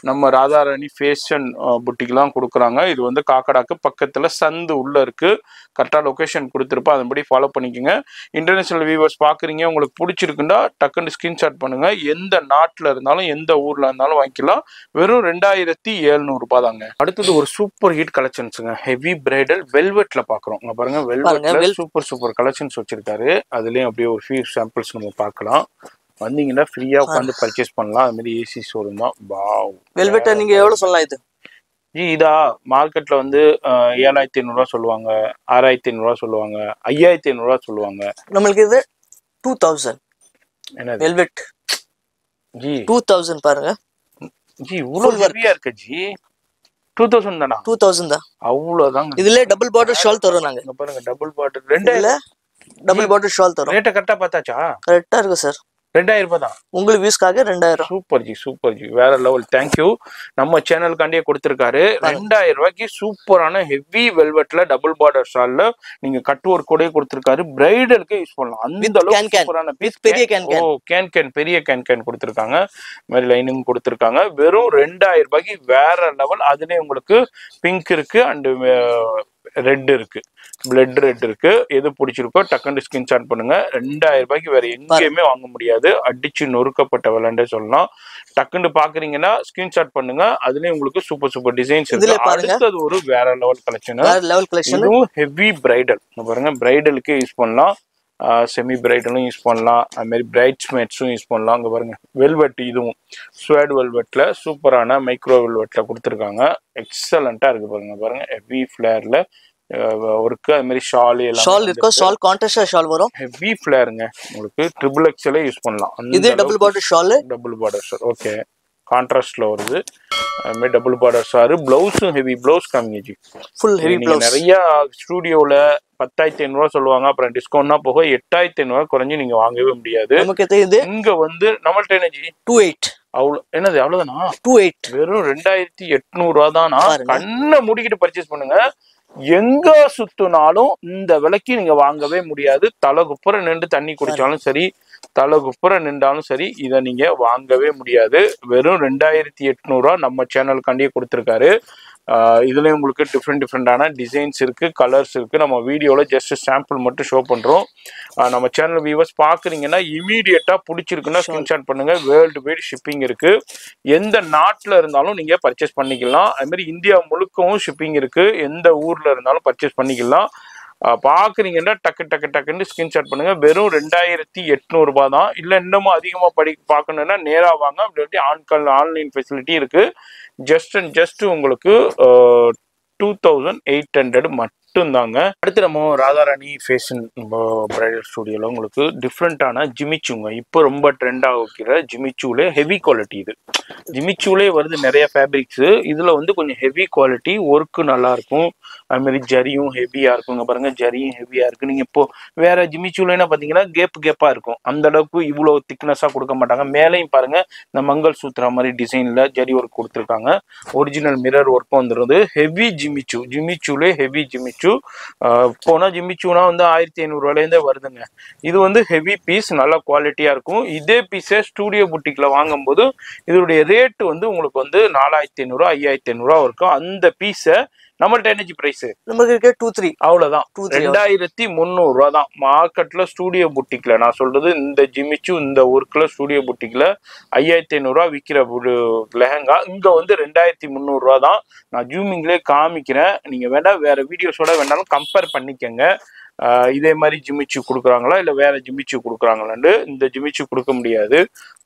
நம்ம ராதாராணி ஃபேஷன் புட்டிக்லாம் கொடுக்குறாங்க. இது வந்து காக்கடாக்கு பக்கத்துல சந்து உள்ள இருக்கு. கரெக்டா லொகேஷன் கொடுத்துருப்போம், அதன்படி ஃபாலோ பண்ணிக்கோங்க. இன்டர்நேஷனல் வியூவர்ஸ் பாக்குறீங்க, உங்களுக்கு பிடிச்சிருக்குண்டா டக்குன்னு ஸ்கிரீன்ஷாட் பண்ணுங்க. எந்த நாட்டுல இருந்தாலும் எந்த ஊர்ல இருந்தாலும் வாங்கிக்கலாம். வெறும் 2700 தாங்க. அடுத்தது ஒரு சூப்பர் ஹிட் கலெக்ஷன்ஸுங்க, ஹெவி பிரைடல் வெல்வெட்ல பாக்குறோம். பாருங்க, வெல்வெட்ல சூப்பர் கலெக்ஷன்ஸ் வச்சிருக்காரு. அதுலயும் அப்படியே ஒரு ஃபியூ சாம்பிள்ஸ் நம்ம பார்க்கலாம். வந்தீங்கன்னா ஃப்ரீயா உட்காந்து பர்ச்சேஸ் பண்ணலாம். அது மாதிரி ஏசி ஷோரூம் தான். வாவ், வெல்வெட் நீங்க எவ்வளவு சொல்லலாம்? இது இதா மார்க்கெட்ல வந்து 7500 சொல்லுவாங்க, 6500 சொல்லுவாங்க, 5500 சொல்லுவாங்க. நம்மளுக்கு இது 2000. என்ன வெல்வெட் ஜி 2000 பாருங்க ஜி, இவ்வளவு ஹெவியா இருக்கு ஜி. 2000 தானா? 2000 தான். அவ்வளவுதாங்க. இதுல டபுள் பார்டர் ஷால் தரோம் நாங்க. பாருங்க, டபுள் பார்டர், ரெண்டுல டபுள் பார்டர் ஷால் தரோம். ரேட்ட கரெக்டா பார்த்தாச்சா? கரெக்டா இருக்கு சார். 2000 தான் உங்களுக்கு வியூஸ்க்காக 2000. சூப்பர் ஜி, வேற லெவல். தேங்க்யூ. நம்ம சேனலுக்காண்டியே கொடுத்துருக்காரு. 2000 சூப்பரான ஹெவி வெல்வெட்ல டபுள் பார்டர் ஷால்ல நீங்க கட் ஒர்க் கூட கொடுத்துருக்காரு. பிரைடலுக்கு யூஸ் பண்ணலாம். அந்த அளவுக்கு சூப்பரான பெரிய கேன் பெரிய கேன் கொடுத்துருக்காங்க. மாதிரி லைனிங் கொடுத்துருக்காங்க. வெறும் 2000 வேற லெவல். அதுலயே உங்களுக்கு பிங்க் இருக்கு அண்ட் ரெட் இருக்கு, பிளட் ரெட் இருக்கு. எது பிடிச்சிருக்கோ டக்குன்னு ஸ்கிரீன்ஷாட் பண்ணுங்க. 2000 வேற எங்கேயுமே வாங்க முடியாது. அடிச்சு நொறுக்கப்பட்ட விளையாண்டே சொல்லலாம். டக்குன்னு பாக்குறீங்கன்னா ஸ்கிரீன்ஷாட் பண்ணுங்க. அதுலயும் உங்களுக்கு சூப்பர் டிசைன்ஸ் இருக்கு. அடுத்தது ஒரு வேற லெவல் கலெக்ஷன், இதுவும் ஹெவி பிரைடல். பாருங்க, பிரைடலுக்கு யூஸ் பண்ணலாம், செமி பிரைடலும் யூஸ் பண்ணலாம், அது மாதிரி பிரைட்ஸ்மேட்ஸும் யூஸ் பண்ணலாம். அங்கே பாருங்க, வெல்வெட், இதுவும் ஸ்வேட் வெல்வெட்ல சூப்பரான மைக்ரோ வெல்வெட்ல கொடுத்துருக்காங்க. எக்ஸலண்டா இருக்கு. பாருங்க ஹெவி ஃபிளேர்ல ஒர்க்கு. அது மாதிரி ஷால் ஷால் இருக்கு. ஷால் கான்ட்ராஸ்டா ஷால் வரும். ஹெவி ஃபிளேருங்க. உங்களுக்கு ட்ரிபிள் எக்ஸ்எல் யூஸ் பண்ணலாம். இது double border shawl. Double border shawl. Okay, கான்ட்ராஸ்ட்ல வருது. அதுமாதிரி டபுள் பார்டர் சாரு. பிளவுஸும் ஹெவி பிளவுஸ் காமிங்க ஜி. Full heavy blouse. நிறைய ஸ்டூடியோல 10,500 சொல்லுவாங்க, அப்புறம் டிஸ்கவுண்ட்னா போக 8,500 குறைஞ்சி நீங்க வாங்கவே முடியாது. நமக்கு தெரியுது இங்க வந்து நம்மள்ட்ட என்ன ஜி 28. அவ்வளோ என்னது அவ்வளவுதானா? 28 வெறும் 2,800 தானா? கண்ணை மூடிக்கிட்டு பர்ச்சேஸ் பண்ணுங்க. எங்க சுத்தினாலும் இந்த விலைக்கு நீங்க வாங்கவே முடியாது. தலை குப்புற நின்று தண்ணி குடிச்சாலும் சரி, தலை குப்புற நின்றாலும் சரி, இதை நீங்க வாங்கவே முடியாது. வெறும் 2,800 நம்ம சேனலுக்காண்டியே கொடுத்துருக்காரு. இதுல உங்களுக்கு டிஃப்ரெண்டான டிசைன்ஸ் இருக்கு, கலர்ஸ் இருக்கு. நம்ம வீடியோல ஜஸ்ட் சாம்பிள் மட்டும் ஷோ பண்றோம். நம்ம சேனல் வியூவர்ஸ் பாக்குறீங்கன்னா இமீடியட்டா பிடிச்சிருக்குன்னா ஸ்கிரீன்ஷாட் பண்ணுங்க. வேர்ல்டு வைட் ஷிப்பிங் இருக்கு. எந்த நாட்டுல இருந்தாலும் நீங்க பர்ச்சேஸ் பண்ணிக்கலாம். அது மாதிரி இந்தியா முழுக்கவும் ஷிப்பிங் இருக்கு. எந்த ஊர்ல இருந்தாலும் பர்ச்சேஸ் பண்ணிக்கலாம். பாக்குறீங்கன்னா டக்குன்னு ஸ்கிரீன்ஷாட் பண்ணுங்க. வெறும் 2,800 தான். இல்ல இன்னமும் அதிகமா பார்க்கணும்னா நேரா வாங்க. அப்படி ஆன்லைன் ஃபெசிலிட்டி இருக்கு. ஜஸ்ட் உங்களுக்கு 2,800 மட்டும்தாங்க. அடுத்து நம்ம ராதாராணி ஃபேஷன் பிரைடல் ஸ்டுடியோல உங்களுக்கு டிஃப்ரெண்டான ஜிமிச்சூங்க. இப்போ ரொம்ப ட்ரெண்ட் ஆகிற ஜிமிச்சூலே ஹெவி குவாலிட்டி. இது ஜிமிச்சூலே வருது நிறைய ஃபேப்ரிக்ஸ். இதுல வந்து கொஞ்சம் ஹெவி குவாலிட்டி, ஒர்க்கு நல்லா இருக்கும். அது மாதிரி ஜரியும் ஹெவியா இருக்குங்க. பாருங்க ஜரியும் ஹெவியா இருக்கு. நீங்க இப்போ வேற ஜிமிச்சூலேன்னா பாத்தீங்கன்னா கேப்பா இருக்கும். அந்த அளவுக்கு இவ்வளவு திக்னஸா கொடுக்க மாட்டாங்க. மேலையும் பாருங்க இந்த மங்கள் சூத்ரா மாதிரி டிசைன்ல ஜரி ஒர்க் கொடுத்துருக்காங்க. ஒரிஜினல் மிரர் ஒர்க்கும் வந்துருது. ஹெவி ஜிமிச்சூலே ஹெவி ஜிமிச்சூ. போனா ஜிமிச்சூனா வந்து 1,500 வருதுங்க. இது வந்து ஹெவி பீஸ், நல்ல குவாலிட்டியா இருக்கும். இதே பீஸை ஸ்டூடியோ புட்டிக்ல வாங்கும்போது இதோடைய ரேட் வந்து உங்களுக்கு வந்து 4,500 5,500 இருக்கும். அந்த பீஸை நம்மள்ட்ட எனர்ஜி பிரைஸ் நமக்கு 2-3 அவ்வளவுதான். 2,300 தான் மார்க்கெட்ல ஸ்டூடியோ புட்டிக்ல. நான் சொல்றது இந்த ஜிமிச்சு இந்த ஒர்க்ல ஸ்டூடியோ புட்டிக்ல 5,500 விற்கிற ஒரு லெஹங்கா இங்க வந்து 2,300 தான். நான் ஜூமிங்லேயே காமிக்கிறேன். நீங்க வேணா வேற வீடியோஸோட வேணாலும் கம்பேர் பண்ணிக்கங்க. இதே மாதிரி ஜிமிச்சு கொடுக்குறாங்களா இல்ல வேற ஜிமிச்சு கொடுக்குறாங்களான்னு. இந்த ஜிமிச்சு கொடுக்க முடியாது,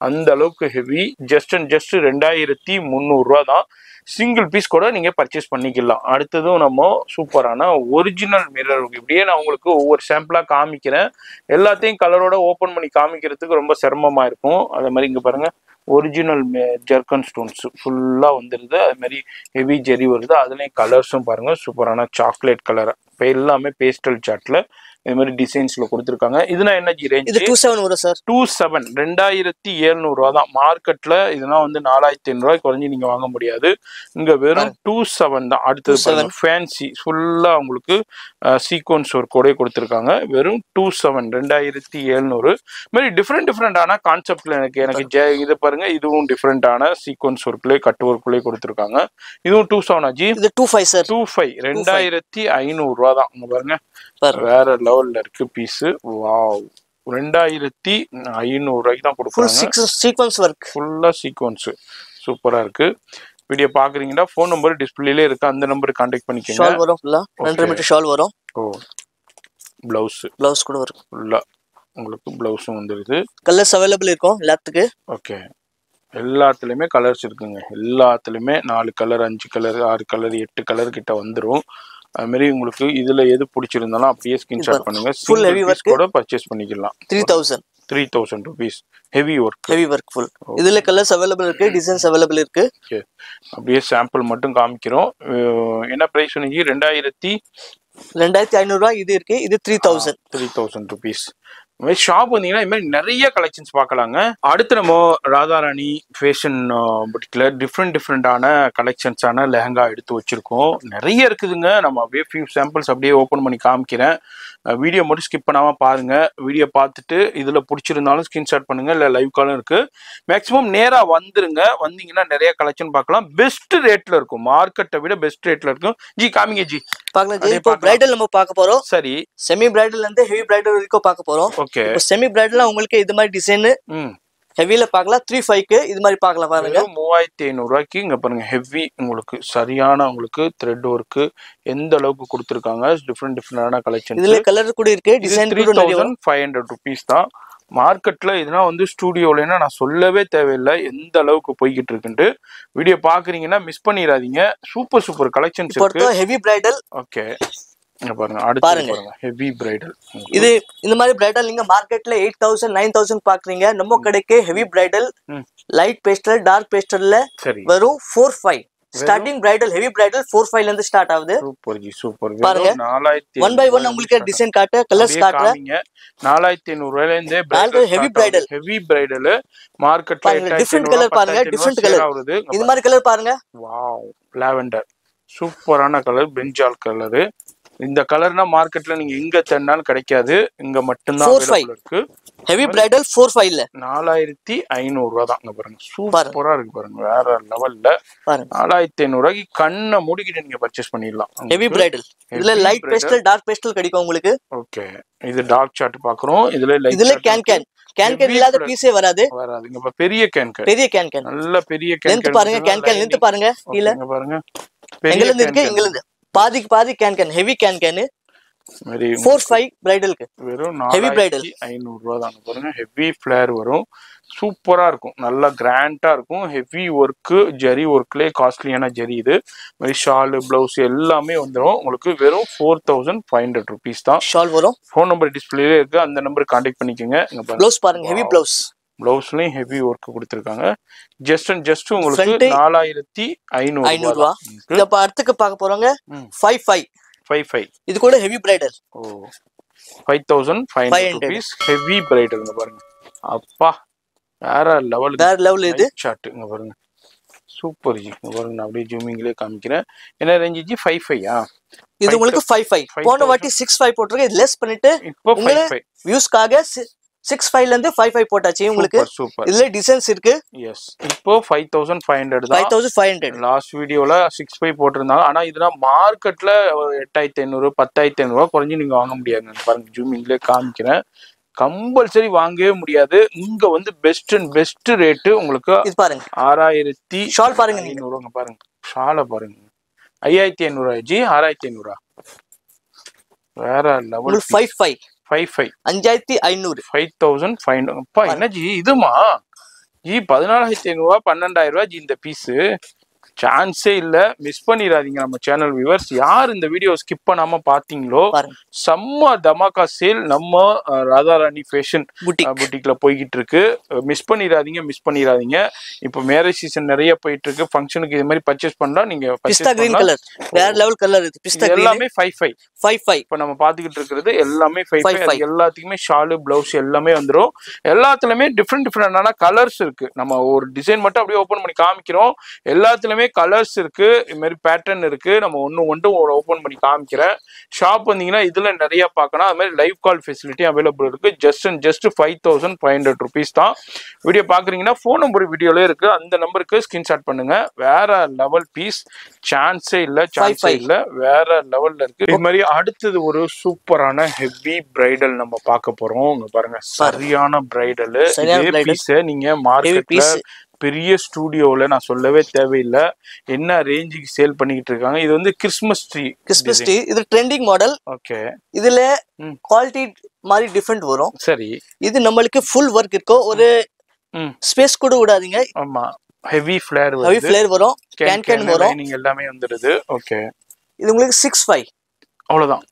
அந்த அளவுக்கு ஹெவி. ஜஸ்ட் 2,300 தான். சிங்கிள் பீஸ் கூட நீங்க பர்ச்சேஸ் பண்ணிக்கலாம். அடுத்ததும் நம்ம சூப்பரான ஒரிஜினல் மிரர். இப்படியே நான் உங்களுக்கு ஒவ்வொரு சாம்பிளா காமிக்கிறேன். எல்லாத்தையும் கலரோட ஓபன் பண்ணி காமிக்கிறதுக்கு ரொம்ப சிரமமா இருக்கும். அதே மாதிரி இங்க பாருங்க ஒரிஜினல் ஜெர்கன் ஸ்டோன்ஸ் ஃபுல்லா வந்துருது. அது மாதிரி ஹெவி ஜெரி வருது. அதுலயும் கலர்ஸும் பாருங்க சூப்பரான சாக்லேட் கலர். இப்போ எல்லாமே பேஸ்டல் சார்ட்ல இது மாதிரி டிசைன்ஸ்ல கொடுத்துருக்காங்க. இதுனா என்ன ரேஞ்ச்? இது 27 வரும் சார். 27 2,700 தான். மார்க்கெட்ல இதெல்லாம் வந்து 4,500 குறைஞ்சி நீங்க வாங்க முடியாது. இங்க வெறும் 27 தான். அடுத்தது ஃபேன்சி ஃபுல்லா உங்களுக்கு சீக்வன்ஸ் ஒர்க்கோட கொடுத்துருக்காங்க. வெறும் 27 2,700. மாதிரி டிஃப்ரெண்டான கான்செப்ட்ல எனக்கு இது பாருங்க. இதுவும் டிஃப்ரெண்டான சீக்வன்ஸ் ஒர்க்ல கட் ஒர்க்ல கொடுத்துருக்காங்க. இதுவும் 27 ஆஜி. இது 25 சார். 25 2,500 தான். இங்க பாருங்க வேற லெவல்ல இருக்கு பீஸ். வாவ் 2,500 தான் கொடுக்குறாங்க. சீக்வென்ஸ் வர்க் ஃபுல்லா சீக்வென்ஸ் சூப்பரா இருக்கு. வீடியோ பாக்குறீங்கன்னா ஃபோன் நம்பர் டிஸ்ப்ளேல இருக்கு, அந்த நம்பருக்கு கான்டாக்ட் பண்ணிக்கங்க. ஷால் வரும் ஃபுல்லா 2 மீட்டர் ஷால் வரும். ஓ ப்ளவுஸ் கூட வரும் ஃபுல்லா. உங்களுக்கு ப்ளவுஸும் வந்துருது. கலர்ஸ் அவைலபிள் இருக்கும் எல்லாத்துக்கு. ஓகே எல்லாத்துலயுமே கலர்ஸ் இருக்குங்க. எல்லாத்துலயுமே 4 கலர் 5 கலர் 6 கலர் 8 கலர் கிட்ட வந்துரும். அது மாதிரி உங்களுக்கு இதுல எது பிடிச்சிருந்தாலும் அப்படியே ஸ்கிரீன்ஷாட் பண்ணுங்க. ஃபுல் ஹெவி ஒர்க் கூட பர்ச்சேஸ் பண்ணிக்கலாம். 3,000 rupees ஹெவி ஒர்க் ஃபுல். இதுல கலர்ஸ் அவைலபிள் இருக்கு, டிசைன்ஸ் அவைலபிள் இருக்கு. ஓகே அப்படியே சாம்பிள் மட்டும் காமிக்கிறோம். என்ன பிரைஸ் சொன்னீங்க? 2,500 இது இருக்கு. இது 3,000 rupees. ஷாப் வந்தீங்கன்னா இது மாதிரி நிறைய கலெக்ஷன்ஸ் பார்க்கலாங்க. அடுத்து நம்ம ராதாராணி ஃபேஷன் புட்டிக்ல டிஃப்ரெண்டான கலெக்ஷன்ஸான லெஹங்கா எடுத்து வச்சிருக்கோம். நிறைய இருக்குதுங்க. நம்ம அப்படியே ஃபியூ சாம்பிள்ஸ் அப்படியே ஓப்பன் பண்ணி காமிக்கிறேன். வீடியோ மட்டும் ஸ்கிப் பண்ணாம பாருங்க. வீடியோ பார்த்துட்டு இதுல பிடிச்சிருந்தாலும் ஸ்கிரீன்ஷாட் பண்ணுங்க, இல்ல லைவ் காலும் இருக்கு. மேக்ஸிமம் நேரா வந்துருங்க. வந்தீங்கன்னா நிறைய கலெக்ஷன் பார்க்கலாம். பெஸ்ட் ரேட்ல இருக்கும், மார்க்கெட்டை விட பெஸ்ட் ரேட்ல இருக்கும். ஜி காமிங்க ஜி. பார்க்கலாம் ஜி. இப்போ பிரைடல் நம்ம பார்க்க போறோம். சரி, செமி பிரைடல்ல இருந்து ஹெவி பிரைடல் வரைக்கும் பார்க்க போறோம். ஓகே செமி பிரைடல்ல உங்களுக்கு இது மாதிரி டிசைன் ஹெவில பார்க்கலாம். 3,500 இது மாதிரி பார்க்கலாம். பாருங்க 3,500 இங்க பாருங்க ஹெவி. உங்களுக்கு சரியான உங்களுக்கு த்ரெட் ஒர்க் எந்த அளவுக்கு கொடுத்துருக்காங்க. டிஃப்ரெண்டான கலெக்ஷன். இதுல கலர் கூட இருக்கு, டிசைன் கூட நிறைய. 3,500 rupees தான். மார்க்கெட்ல இதெல்லாம் வந்து ஸ்டூடியோலன்னா நான் சொல்லவே தேவையில்லை எந்த அளவுக்கு போய்கிட்டு இருக்குன்ட்டு. வீடியோ பாக்குறீங்கன்னா மிஸ் பண்ணிடாதீங்க. சூப்பர் கலெக்ஷன்ஸ் இருக்கு. Heavy bridal. ஓகே இங்க பாருங்க அடுத்து பாருங்க ஹெவி பிரைடல். இது இந்த மாதிரி பிரைடல் நீங்க மார்க்கெட்ல 8000 9000 பாக்குறீங்க. நம்ம கடைக்கு heavy bridal light pastel dark பேஸ்டல்ல வெறும் 45. ஸ்டார்டிங் பிரைடல் ஹெவி பிரைடல் 45 ல இருந்து ஸ்டார்ட் ஆகுது. Super G super. பாருங்க 1 பை 1 உங்களுக்கு டிசைன் காட்ட கலர்ஸ் காட்டுறேன். 4500 ரூபாயில இருந்து ஹெவி பிரைடல் மார்க்கெட்ல 8500. டிஃபரண்ட் கலர் பாருங்க, டிஃபரண்ட் கலர். இந்த மாதிரி கலர் பாருங்க. வாவ் லாவெண்டர் சூப்பரான கலர், பிரிஞ்சால் கலர். இந்த கலர்னா மார்க்கெட்ல நீங்க எங்க தேடினாலும் கிடைக்காது, இங்க மட்டும் தான் அவேலபிள் இருக்கு. ஹெவி பிரைடல் 45 ல 4500 ரூபாய் தான். இங்க பாருங்க சூப்பரா இருக்கு பாருங்க, வேற லெவல்ல. 4500 ரூபாய்க்கு கண்ணை மூடிக்கிட்டு நீங்க பர்ச்சேஸ் பண்ணிடலாம். ஹெவி பிரைடல் இதுல லைட் பேஸ்டல் டார்க் பேஸ்டல் கிடைக்கும் உங்களுக்கு. ஓகே இது டார்க் சார்ட் பாக்குறோம். இதுல கேன் இல்லாத பீஸே வராது. இங்க பெரிய கேன் நல்ல பெரிய கேன். லெந்த் பாருங்க, கேன் லெந்த் பாருங்க. கீழ இங்க பாருங்க எங்க இருந்து இருக்கு, இங்க இருந்து பாதி கேன் ஹெவி கேன் 45 பிரைடலுக்கு வெறும் 4500 ரூபாய் தான். பாருங்க ஹெவி ஃபிளேர் வரும், சூப்பரா இருக்கும், நல்லா கிராண்டா இருக்கும். ஹெவி ஒர்க், ஜரி ஒர்க்லயே காஸ்ட்லியான ஜரி. இது மாதிரி ஷால் பிளவுஸ் எல்லாமே வந்துடும் உங்களுக்கு. வெறும் 4500 ருபீஸ் தான் ஷால் வரும். ஃபோன் நம்பர் டிஸ்பிளேல இருக்கு, அந்த நம்பருக்கு கான்டாக்ட் பண்ணிக்கோங்க. ப்ளவுஸ் பாருங்க, ஹெவி ப்ளவுஸ். பிளவுஸ்லயும் ஹெவி ஒர்க் கொடுத்திருக்காங்க. ஜஸ்ட் உங்களுக்கு 4500 ரூபாய். இப்ப அடுத்துக்கு பார்க்க போறோங்க 55. இது கூட ஹெவி பிரைடல். ஓ 5500 rupees ஹெவி பிரைடல். பாருங்க அப்பா வேற லெவல். இது சார்ட் இங்க பாருங்க சூப்பர் ஜி. இங்க பாருங்க நான் அப்படியே ஜூமிங்லயே காமிக்கிறேன். என்ன ரேஞ்ச் ஜி? 55. இது உங்களுக்கு 55. போன வாட்டி 65 போட்டுருக்கு, இது லெஸ் பண்ணிட்டு இப்போ 55 வியூஸ்க்காக 65 ல இருந்து 55 போட்டாச்சு உங்களுக்கு. இதுல டிசைன்ஸ் இருக்கு. எஸ் இப்போ 5500 தான். 5500 லாஸ்ட் வீடியோல 65 போட்டிருந்தாங்க. ஆனா இதெல்லாம் மார்க்கெட்ல 8500 10500 ரூபாய் குறைஞ்சு நீங்க வாங்க முடியாதுங்க. பாருங்க ஜூமிங்ல காமிக்கிறேன், கம்பல்சரி வாங்கவே முடியாது. இங்க வந்து பெஸ்ட் ரேட் உங்களுக்கு. இது பாருங்க 6000 ஷால் பாருங்க, 500 பாருங்க ஷால பாருங்க 5500 ஜி. 6500 வேற லெவல். 55 5500 5500. அப்பா என்ன ஜி இதுமா ஜி? 14500 ரூபாய் 12000 ரூபாய் ஜி இந்த பீஸ். சான்ஸே இல்ல, மிஸ் பண்ணிடாதீங்க. நம்ம சேனல் வியூவர்ஸ் யார் இந்த வீடியோ ஸ்கிப் பண்ணாம பாத்தீங்களோ, செம்ம தமாக்கா சேல் நம்ம ராதாராணி ஃபேஷன் புட்டிக்ல போய்கிட்டு இருக்கு. மிஸ் பண்ணிடாதீங்க. இப்போ மேரேஜ் சீசன் நிறைய போயிட்டு இருக்கு. ஃபங்க்ஷனுக்கு இது மாதிரி பர்ச்சேஸ் பண்ணா நீங்க பிஸ்தா கிரீன் கலர் வேற லெவல் கலர். இது பிஸ்தா கிரீன் எல்லாமே 55. இப்போ நம்ம பாத்துக்கிட்டு இருக்கிறது எல்லாமே 55. எல்லாத்துக்குமே ஷாலு பிளவுஸ் எல்லாமே வந்துரும். எல்லாத்துலயுமே டிஃப்ரெண்டான கலர்ஸ் இருக்கு. நம்ம ஒரு டிசைன் மட்டும் அப்படியே ஓபன் பண்ணி காமிக்கிறோம். எல்லாத்துலயுமே கலர்ஸ் இருக்கு, இது மாதிரி பேட்டர்ன் இருக்கு. நம்ம ஒன்று ஓபன் பண்ணி காமிக்கிறேன். ஷாப் வந்தீங்கன்னா இதுல நிறைய பார்க்கணும். அது மாதிரி லைவ் கால் ஃபெசிலிட்டி அவைலபிள் இருக்கு. ஜஸ்ட் 5500 ருபீஸ் தான். வீடியோ பாக்குறீங்கன்னா ஃபோன் நம்பர் வீடியோல இருக்கு, அந்த நம்பருக்கு ஸ்கிரீன்ஷாட் பண்ணுங்க. வேற லெவல் பீஸ், சான்ஸே இல்ல, வேற லெவல்ல இருக்கு. இது மாதிரி அடுத்தது ஒரு சூப்பரான ஹெவி பிரைடல் நம்ம பார்க்க போறோம். இங்க பாருங்க சரியான பிரைடல். இதே பீஸ் நீங்க மார்க்கெட்ல பெரிய ஸ்டுடியோல நான் சொல்லவே தேவையில்லை என்ன ரேஞ்சுக்கு சேல் பண்ணிக்கிட்டு இருக்காங்க. இது வந்து கிறிஸ்மஸ் ட்ரீ. இது ட்ரெண்டிங் மாடல். ஓகே இதுல குவாலிட்டி மாதிரி டிஃபரெண்ட் வரும். சரி இது நம்மளுக்கு ஃபுல் ஒர்க் இருக்கும், ஒரு ஸ்பேஸ் கூட விடாதீங்க. ஆமா ஹெவி ஃபிளேர் வரும், கேன் வரும், நீங்க எல்லாமே வந்துருது. ஓகே இது உங்களுக்கு 65. அவ்வளவுதான்.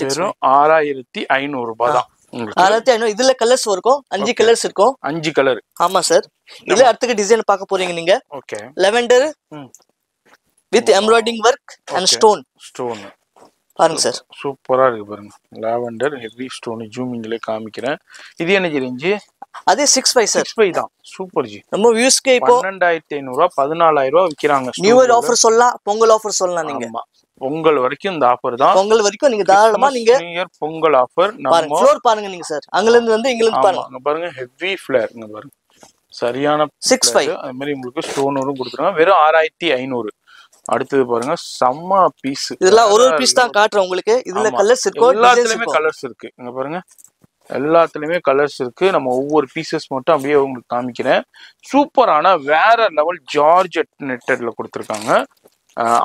வெறும் 6500 ரூபாய் தான். 6500. இதுல கலர்ஸ் இருக்கும், 5 கலர்ஸ் இருக்கும். 5 கலர். ஆமா சார். இதுல அடுத்த டிசைன் பார்க்க போறீங்க நீங்க. Okay lavender with embroidery work and stone பாருங்க சார், சூப்பரா இருக்கு பாருங்க. லாவெண்டர் ஹெவி ஸ்டோன் ஜூமிங்ல காமிக்கிறேன். இது என்ன ரேஞ்ச்? அதே 65 சார். 65 தான். Super G. நம்ம வியூஸ்க்கு இப்போ 12500 ரூபாய் 14000 ரூபாய் விக்கிறாங்க. நியூ இயர் ஆஃபர் சொல்லலாம், பொங்கல் ஆஃபர் சொல்லலாம். நீங்க பொங்கல் வரைக்கும் இந்த ஆஃபர் தான். பொங்கல் வரைக்கும் நீங்க தாராளமா நீங்க நியூ இயர் பொங்கல் ஆஃபர். நம்ம ஃப்ளோர் பாருங்க நீங்க சார், அங்கல இருந்து வந்து இங்க இருந்து பாருங்க. அங்க பாருங்க ஹெவி ஃபிளேர். இங்க பாருங்க சரியான 65. அது மாதிரி உங்களுக்கு ஸ்டோனரும் கொடுத்துருக்காங்க. வெறும் 6500. அடுத்தது பாருங்க செம்ம பீஸ். இதெல்லாம் ஒரு பீஸ் தான் காட்டுறேன் உங்களுக்கு. இதுல கலர்ஸ் இருக்கு, எல்லாத்துலயுமே கலர்ஸ் இருக்கு. இங்க பாருங்க எல்லாத்துலயுமே கலர்ஸ் இருக்கு. நம்ம ஒவ்வொரு பீசஸ் மட்டும் அப்படியே உங்களுக்கு காமிக்கிறேன். சூப்பரான வேற லெவல் ஜார்ஜெட் நெட்டட்ல கொடுத்துருக்காங்க.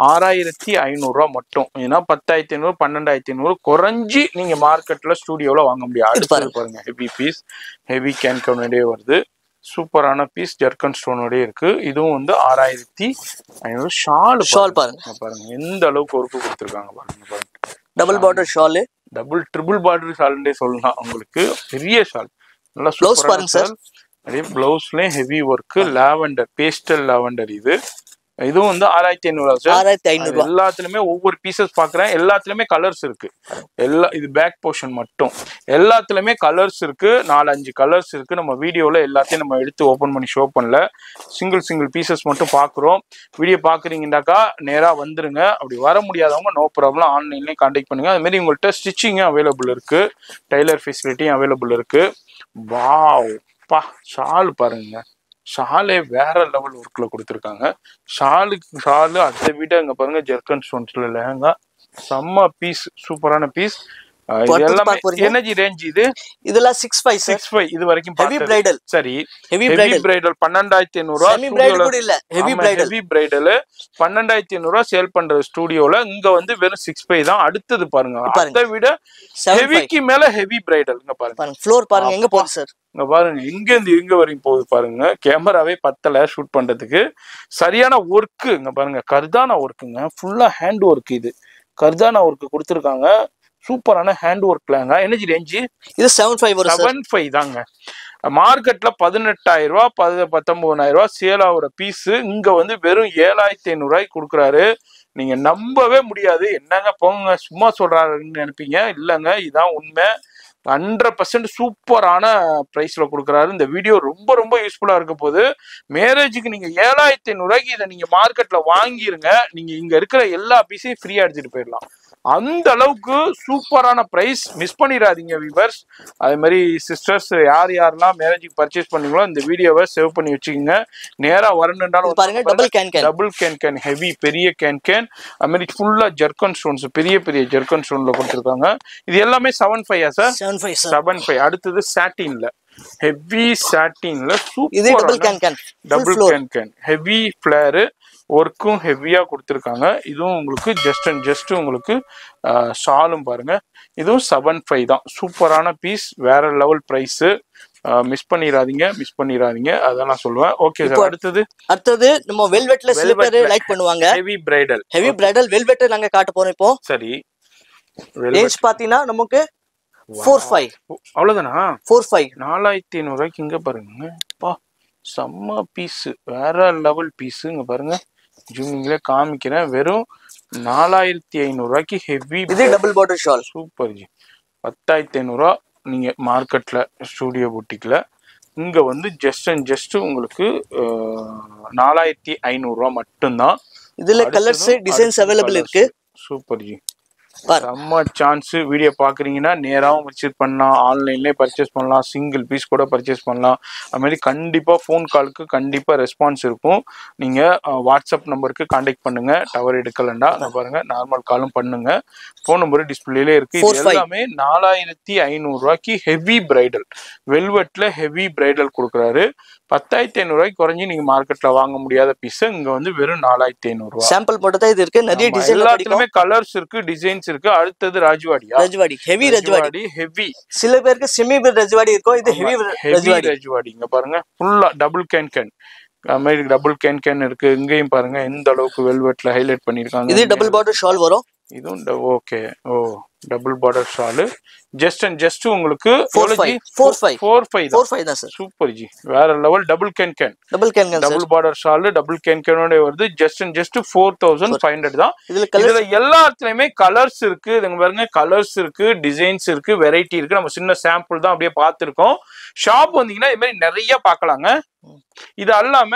6500 ரூபாய் மட்டும். ஏன்னா 10500 12500 குறைஞ்சி நீங்க மார்க்கெட்ல ஸ்டுடியோல வாங்க முடியாது. பாருங்க ஹெவி பீஸ், ஹெவி கேன்கனோடே வருது. சூப்பரான பீஸ், ஜர்கன் ஸ்டோனோட இருக்கு. இதுவும் வந்து 6500. ஷால் பாருங்க எந்த அளவுக்கு ஒர்க்கு கொடுத்துருக்காங்க பாருங்க. Double border shawl, double triple border ஷால்னே சொல்லலாம். உங்களுக்கு பெரிய ஷால், நல்லா ப்ளவுஸ் சூப்பரான பாருங்க சார். ஷால். அதே ப்ளவுஸ்லயும் heavy work, lavender, pastel lavender. இதுவும் வந்து 6500 சார். 6500. எல்லாத்துலயுமே ஒவ்வொரு பீசஸ் பாக்குறேன், எல்லாத்துலயுமே கலர்ஸ் இருக்கு. இது பேக் போர்ஷன் மட்டும், எல்லாத்துலயுமே கலர்ஸ் இருக்கு. 4-5 கலர்ஸ் இருக்கு. நம்ம வீடியோல எல்லாத்தையும் நம்ம எடுத்து ஓபன் பண்ணி ஷோ பண்ணல, சிங்கிள் பீசஸ் மட்டும் பாக்குறோம். வீடியோ பாக்குறீங்கன்னாக்கா நேரா வந்துருங்க. அப்படி வர முடியாதவங்க நோ ப்ராப்ளம், ஆன்லைன்லயே கான்டாக்ட் பண்ணுங்க. அது மாதிரி உங்கள்கிட்ட ஸ்டிச்சிங்கும் அவைலபிள் இருக்கு, டைலர் ஃபெசிலிட்டியும் அவைலபிள் இருக்கு. வாவ் பா, ஷால் பாருங்க, ஷாலே வேற லெவல் ஒர்க்ல கொடுத்துருக்காங்க. ஷாலு அதை விட இங்க பாருங்க ஜெர்கன் ஸ்டோன்ஸ்ல லெஹங்கா, செம்ம பீஸ், சூப்பரான பீஸ். இது எல்லாமே எனர்ஜி ரேஞ்ச். இதெல்லாம் 65 சார். 65 இது வரைக்கும் ஹெவி பிரைடல். சரி, ஹெவி பிரைடல் 12500. செமி பிரைடல் கூட இல்ல, heavy bridal. Heavy bridal 12500 sale பண்ற ஸ்டுடியோல இங்க வந்து வெறும் 65 தான். அடுத்தது பாருங்க, அதை விட ஹெவிக்கு மேல ஹெவி பிரைடல். இங்க பாருங்க, ஃப்ளோர் பாருங்க எங்க போகுது சார். இங்க பாருங்க, இங்க இருந்து இங்க வரைக்கும் போகுது பாருங்க. கேமராவே பத்தல ஷூட் பண்றதுக்கு. சரியான ஒர்க்கு. இங்க பாருங்க, கர்தானா ஒர்க்குங்க, ஃபுல்லா ஹேண்ட் ஒர்க். இது கர்தானா ஒர்க் கொடுத்துருக்காங்க. சூப்பரான ஹேண்ட் ஒர்க்லாங்க. எனர்ஜி ரேஞ்சு இது 75 வரும் சார். 75 தாங்க. மார்க்கெட்ல 18000 ரூபாய் 19000 ரூபாய் சேல் ஆகுற பீஸ் இங்க வந்து வெறும் 7500 ரூபாய்க்கு கொடுக்குறாரு. நீங்க நம்பவே முடியாது. என்னங்க போங்க சும்மா சொல்றாருன்னு நினைப்பீங்க, இல்லங்க இதான் உண்மை. 100% சூப்பரான பிரைஸ்ல கொடுக்குறாரு. இந்த வீடியோ ரொம்ப ரொம்ப யூஸ்ஃபுல்லா இருக்க போது. மேரேஜுக்கு நீங்க 7500 ரூபாய்க்கு இதை நீங்க மார்க்கெட்ல வாங்கிருங்க. நீங்க இங்க இருக்கிற எல்லா பீஸையும் ஃப்ரீயா எடுத்துட்டு போயிடலாம். அந்த அளவுக்கு சூப்பரான பிரைஸ். மிஸ் பண்ணிடாதீங்க வியூவர்ஸ். அதே மாதிரி சிஸ்டர்ஸ் யாரெல்லாம் மேரேஜுக்கு பர்ச்சேஸ் பண்ணீங்களோ இந்த வீடியோவை சேவ் பண்ணி வச்சுக்கோங்க. நேரா வரணுன்றாலும் பாருங்க, டபுள் கேன் ஹெவி, பெரிய கேன். அது மாதிரி ஃபுல்லா ஜெர்கன் ஸ்டோன்ஸ், பெரிய ஜெர்கன் ஸ்டோன்ல கொடுத்துருக்காங்க. இது எல்லாமே 75 சார். 75. அடுத்தது சாட்டின்ல, ஹெவி சாட்டின்ல super double can heavy flare ஒர்க்கும் ஹெவியா கொடுத்துருக்காங்க. இதுவும் உங்களுக்கு ஜஸ்ட் உங்களுக்கு ஷாலும் பாருங்க, இதுவும் 75 தான். சூப்பரான பீஸ், வேற லெவல் பிரைஸ். மிஸ் பண்ணிராதீங்க அதான் நான் சொல்லுவேன். Okay sir. அடுத்தது நம்ம வெல்வெட்ல சில பேர் லைக் பண்ணுவாங்க. ஹெவி பிரைடல் வெல்வெட் நாங்க காட்ட போறோம் இப்போ. சரி, ரேஞ்ச் பாத்தீங்கன்னா நமக்கு 45. அவ்வளவுதானா? 45 4500 ரூபாய்க்கு. இங்க பாருங்க, செம்ம பீஸ், வேற லெவல் பீஸ். இங்க பாருங்க, ஜூமிங்ல காமிக்கிறேன். வெறும் 4500 ரூபாய்க்கு ஹெவி. இது டபுள் பார்டர் ஷால். சூப்பர் ஜி. 10500 ரூபா நீங்க மார்க்கெட்ல ஸ்டூடியோ புட்டிக்ல. இங்க வந்து ஜஸ்ட் உங்களுக்கு 4500 ரூபா மட்டும்தான். இதுல கலர்ஸ் டிசைன்ஸ் அவைலபிள் இருக்கு. சூப்பர் ஜி, செம்ம சான்ஸ். வீடியோ பாக்குறீங்கன்னா நேராவும் விசிட் பண்ணலாம், ஆன்லைன்லயே பர்ச்சேஸ் பண்ணலாம், சிங்கிள் பீஸ் கூட பர்ச்சேஸ் பண்ணலாம். அது மாதிரி கண்டிப்பா ஃபோன் காலுக்கு கண்டிப்பா ரெஸ்பான்ஸ் இருக்கும். நீங்க வாட்ஸ்அப் நம்பருக்கு கான்டாக்ட் பண்ணுங்க. டவர் எடுக்கலண்டா பாருங்க, நார்மல் காலும் பண்ணுங்க. ஃபோன் நம்பர் டிஸ்பிளேல இருக்கு. இது எல்லாமே 4500 ரூபாய்க்கு ஹெவி பிரைடல், வெல்வெட்ல ஹெவி பிரைடல் கொடுக்குறாரு. 10500 ரூபாய்க்கு குறைஞ்சி நீங்க மார்க்கெட்ல வாங்க முடியாத பீஸ் இங்க வந்து வெறும் 4500 ரூபாய். சாம்பிள் மட்டும் தான் இது இருக்கு. நிறைய டிசைன், எல்லாத்துலயுமே கலர்ஸ் இருக்கு, டிசைன்ஸ் இருக்கு. அடுத்தது ராஜ்வாடி ஹெவி ஹெவி. சில பேருக்கு செமி ராஜ்வாடி இருக்கும், இது ஹெவி ராஜ்வாடி. இங்க பாருங்க, ஃபுல்லா டபுள் கேன் மாதிரி டபுள் கேன் இருக்கு. இங்கேயும் பாருங்க எந்த அளவுக்கு வெல்வெட்ல ஹைலைட் பண்ணிருக்காங்க. இது டபுள் பார்டர் ஷால் வரும். இதுவும் okay. Double border shawl just உங்களுக்கு 45 தான் சார். சூப்பர் ஜி, வேற level. Double can double border shawl double கேனோட வருது. ஜஸ்ட் 4500 தான். இதுல எல்லாத்துலயுமே கலர்ஸ் இருக்கு. இதுங்க பாருங்க, கலர்ஸ் இருக்கு, டிசைன்ஸ் இருக்கு, வெரைட்டி இருக்கு. நம்ம சின்ன சாம்பிள் தான் அப்படியே பார்த்திருக்கோம். ஷாப் வந்தீங்கன்னா இது மாதிரி நிறைய பார்க்கலாங்க. இது அல்லாம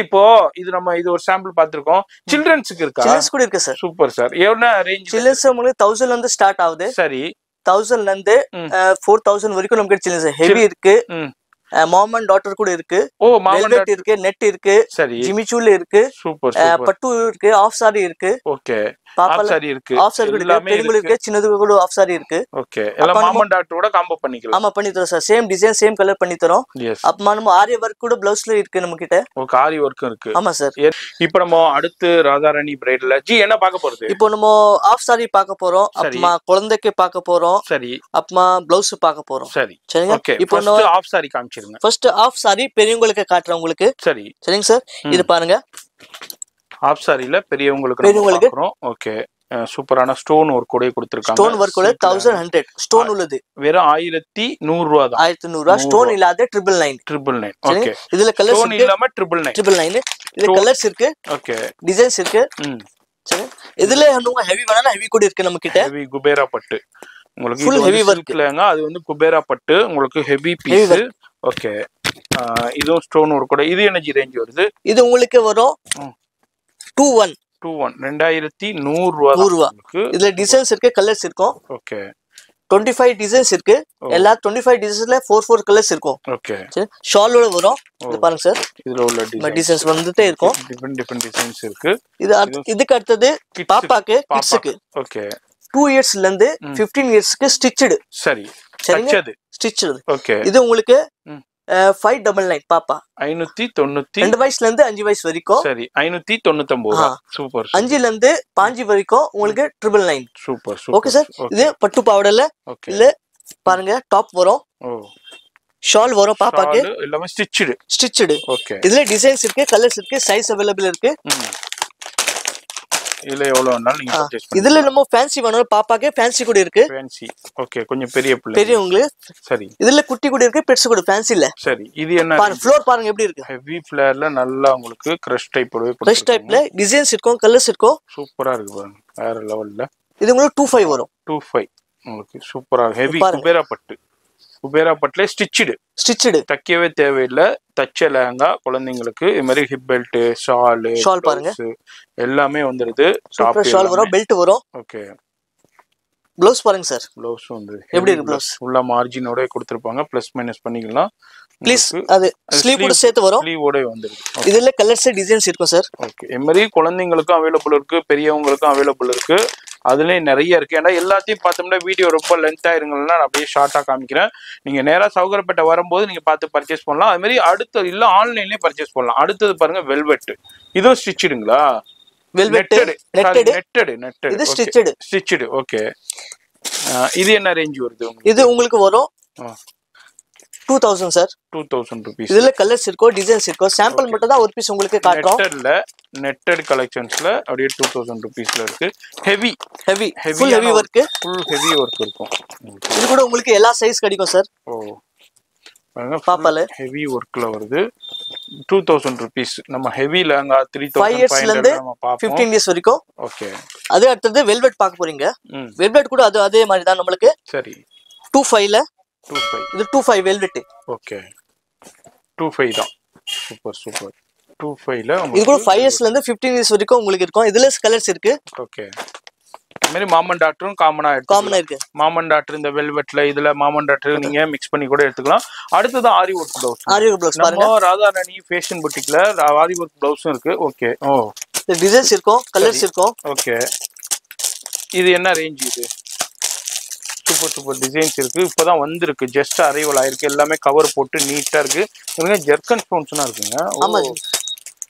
இப்போ இது ஒரு சாம்பிள் பாத்துருக்கோம். சில்ட்ரன்ஸ்க்கு இருக்கா? சில்ட்ரன்ஸ் கூட இருக்கு சார். Super sir. என்ன ரேஞ்ச்? சில்ட்ரன்ஸ் உங்களுக்கு 1000 ல இருந்து ஸ்டார்ட் ஆகுது. சரி, 1000 ல இருந்து 4000 வரைக்கும் நமக்கு சில்ட்ரன்ஸ் ஹெவி இருக்கு. மாம் அண்ட் டாட்டர் கூட இருக்கு. வெல்வெட் இருக்கு, நெட் இருக்கு, ஜிமிச்சூல இருக்கு, சூப்பர் பட்டு இருக்கு, ஆஃப் சாரி இருக்கு. ஓகே, ஆஃப் சாரி இருக்கு, பெரியவங்களுக்கு இருக்கு, சின்னதுக்கு கூட ஆஃப் சாரி இருக்கு. ஓகே, எல்லாம் மாம் அண்ட் டாட்டரோட காம்போ பண்ணிக்கலாம். ஆமா, பண்ணி தரோம் sir. Same design same colour பண்ணி தரோம். அப்புறமா நம்ம ஆரி வர்க் கூட பிளவுஸ்ல இருக்கு நம்ம கிட்ட. ஓகே, ஆரி வர்க்கும் இருக்கு. ஆமா சார். இப்போ நம்ம அடுத்து ராதாராணி பிரைடல்ல என்ன பார்க்க போறது? இப்போ நம்ம ஆஃப் சாரி பார்க்க போறோம். அப்புறமா குழந்தைக்கு பார்க்க போறோம். சரி. அப்புறமா பிளவுஸ் பார்க்க போறோம். சரி, சரிங்க. இப்போ ஆஃப் சாரி காமிச்சிருங்க. ஃபர்ஸ்ட் ஆஃப் சாரி பெரியவங்களுக்கு காட்டுறேன் உங்களுக்கு. சரி, சரிங்க சார். இது பாருங்க, ஆஃப் சாரில பெரியவங்களுக்கு. ஓகே, சூப்பரான ஸ்டோன் ஒர்க் கூட கொடுத்திருக்காங்க. ஸ்டோன் ஒர்க் கூட 1100 ஸ்டோன் உள்ளது. வெறும் 1100 ரூபாய் தான். 1100 ரூபாய். ஸ்டோன் இல்லாத 999. ஓகே. இதுல கலர்ஸ் ஸ்டோன் இல்லாம 999. இதுல கலர்ஸ் இருக்கு. ஓகே. டிசைன்ஸ் இருக்கு. சரி. இதுல இன்னும் ஹெவி வேணா ஹெவி கூட இருக்கு நம்ம கிட்ட. ஹெவி குபேரா பட்டு உங்களுக்கு ஃபுல் ஹெவி வர்க்லங்க. அது வந்து குபேரா பட்டு உங்களுக்கு ஹெவி பீஸ். ஓகே. இதுவும் ஸ்டோன் ஒர்க் கூட. இது எனர்ஜி ரேஞ்ச் வருது. இது உங்களுக்கு வரும் 21 2100 ரூபாய். இதுல டிசைன்ஸ் இருக்கு, கலர்ஸ் இருக்கும். ஓகே. 25 டிசைன்ஸ் இருக்கு. எல்லா 25 டிசைன்ஸ்ல 4 கலர்ஸ் இருக்கும். ஓகே. சரி. ஷாலோட வரும். இது பாருங்க சார். இதுல உள்ள டிசைன்ஸ் வந்துட்டே இருக்கும். டிஃபரண்ட் டிசைன்ஸ் இருக்கு. இதுக்கு அடுத்தது பாப்பாக்கு கிட்ஸ்க்கு. ஓகே. 2 இயர்ஸ்ல இருந்து 15 இயர்ஸ்க்கு ஸ்டிச்சடு. சரி. ஸ்டிச்சடு. ஓகே. இது உங்களுக்கு 599 பாப்பா. 590. 2 வயசுல இருந்து 5 வயசு வரைக்கும். சரி. 599. சூப்பர். 5ல இருந்து 5 வரைக்கும் உங்களுக்கு 999. சூப்பர். Okay sir. இது பட்டு பாவாடைல இல்ல பாருங்க டாப் வரும். ஷால் வரும் பாப்பாக்கு. எல்லாமே ஸ்டிச்சடு. ஓகே. இதுல டிசைன்ஸ் இருக்கு, கலர்ஸ் இருக்கு, சைஸ் அவேலபிள் இருக்கு. இதுல எவ்வளவு வேணாலும் நீங்க பர்சேஸ் பண்ணலாம். இதுல நம்ம ஃபேன்சி வேணாலும் பாப்பாக்கு ஃபேன்சி கூட இருக்கு. ஃபேன்சி. ஓகே. கொஞ்சம் பெரிய பிள்ளை. பெரியவங்களுக்கு. சரி. இதுல குட்டி கூட இருக்கு, பெட்ஸ் கூட ஃபேன்சி இல்ல. சரி. இது என்ன? பாருங்க ஃப்ளோர் பாருங்க எப்படி இருக்கு. ஹெவி ஃப்ளேர்ல நல்லா உங்களுக்கு கிரஷ் டைப்போட கிரஷ் டைப்ல டிசைன்ஸ் இருக்கும், கலர்ஸ் இருக்கும். சூப்பரா இருக்கு பாருங்க. வேற லெவல்ல. இது உங்களுக்கு 25 வரும். 25 உங்களுக்கு சூப்பரா ஹெவி குபேரா பட்டு. குபேரா பட்டுல ஸ்டிச்சடு. தைக்கவே தேவையில்லை. தச்ச லெஹங்கா குழந்தைங்களுக்கு இது மாதிரி ஹிப் பெல்ட், ஷால் பாருங்க எல்லாமே வந்துருது. ஷால் வரும், பெல்ட் வரும். ஓகே. ப்ளவுஸ் பாருங்க சார். ப்ளவுஸ் வந்து எப்படி இருக்கு ப்ளவுஸ்? உள்ள மார்ஜினோட கொடுத்திருப்பாங்க. பிளஸ் மைனஸ் பண்ணிக்கலாம். ப்ளீஸ் அது ஸ்லீவ் கூட சேர்த்து வரும். ஸ்லீவோட வந்துருது. இதுல கலர்ஸ் டிசைன்ஸ் இருக்கும் சார். ஓகே. இது மாதிரி குழந்தைங்களுக்கும் அவைலபிள் இருக்கு, பெரியவங்களுக்கும் அவைலபிள் இருக்கு. அதுலயே நிறைய இருக்கு. ஏன்னா எல்லாத்தையும் பார்த்தோம்னா வீடியோ ரொம்ப லென்த் ஆயிருங்கன்னா நான் அப்படியே ஷார்ட்டா காமிக்கிறேன். நீங்க நேரா சௌகரப்பேட்டை வரும்போது நீங்க பார்த்து பர்ச்சேஸ் பண்ணலாம். அது மாதிரி அடுத்து இல்ல ஆன்லைன்லயே பர்ச்சேஸ் பண்ணலாம். அடுத்தது பாருங்க வெல்வெட். இதுவும் ஸ்டிச்சுடுங்களா? நெட்டட். இது ஸ்டிச்சடு. ஓகே. இது என்ன ரேஞ்ச் வருது? இது உங்களுக்கு வரும் 2000 சார். 2000 rupees. இதுல கலர்ஸ் இருக்கும், டிசைன்ஸ் இருக்கும். சாம்பிள் மட்டும் தான் ஒரு பீஸ் உங்களுக்கு காட்டுறோம். நெட்டட் கலெக்ஷன்ஸ்ல அப்படியே 2000 rupeesல இருக்கு. Heavy full heavy work. Full heavy work இருக்கும். இது கூட உங்களுக்கு எல்லா சைஸ் கிடைக்கும் சார். பாருங்க பாப்பால ஹெவி வர்க்ல வருது. 2000 rupees. நம்ம ஹெவி லெஹங்கா 3500 நம்ம பாப்போம். 15 இயர்ஸ் வரைக்கும். ஓகே. அது அடுத்து வெல்வெட் பார்க்க போறீங்க. வெல்வெட் கூட அதே மாதிரி தான் நம்மளுக்கு. சரி. 25ல 25. இது 25 வெல்வெட். ஓகே. 25 தான். சூப்பர். 25ல இது கூட 5 இயர்ஸ்ல இருந்து 15 இயர்ஸ் வரைக்கும் உங்களுக்கு இருக்கும். இதுல கலர்ஸ் இருக்கு. ஓகே. இந்த மாதிரி மாமன் டாக்டரும் காமனா இருக்கு. மாமன் டாக்டர் இந்த வெல்வெட்ல இதுல மாமன் டாக்டர் நீங்க மிக்ஸ் பண்ணி கூட எடுத்துக்கலாம். அடுத்தது ஆரி ஒர்க் ப்ளவுஸ். பாருங்க ராதாராணி ஃபேஷன் புட்டிக்ல ஆரி ஒர்க் ப்ளவுஸும் இருக்கு. ஓகே. டிசைன்ஸ் இருக்கும், கலர்ஸ் இருக்கும். ஓகே. இது என்ன ரேஞ்ச்? இது சூப்பர் டிசைன்ஸ் இருக்கு. இப்பதான் வந்திருக்கு, ஜஸ்ட் அரைவல் ஆயிருக்கு. எல்லாமே கவர் போட்டு நீட்டா இருக்கு. ஜெர்கன் ஸ்டோன்ஸ்னா இருக்குங்க. ஆமா.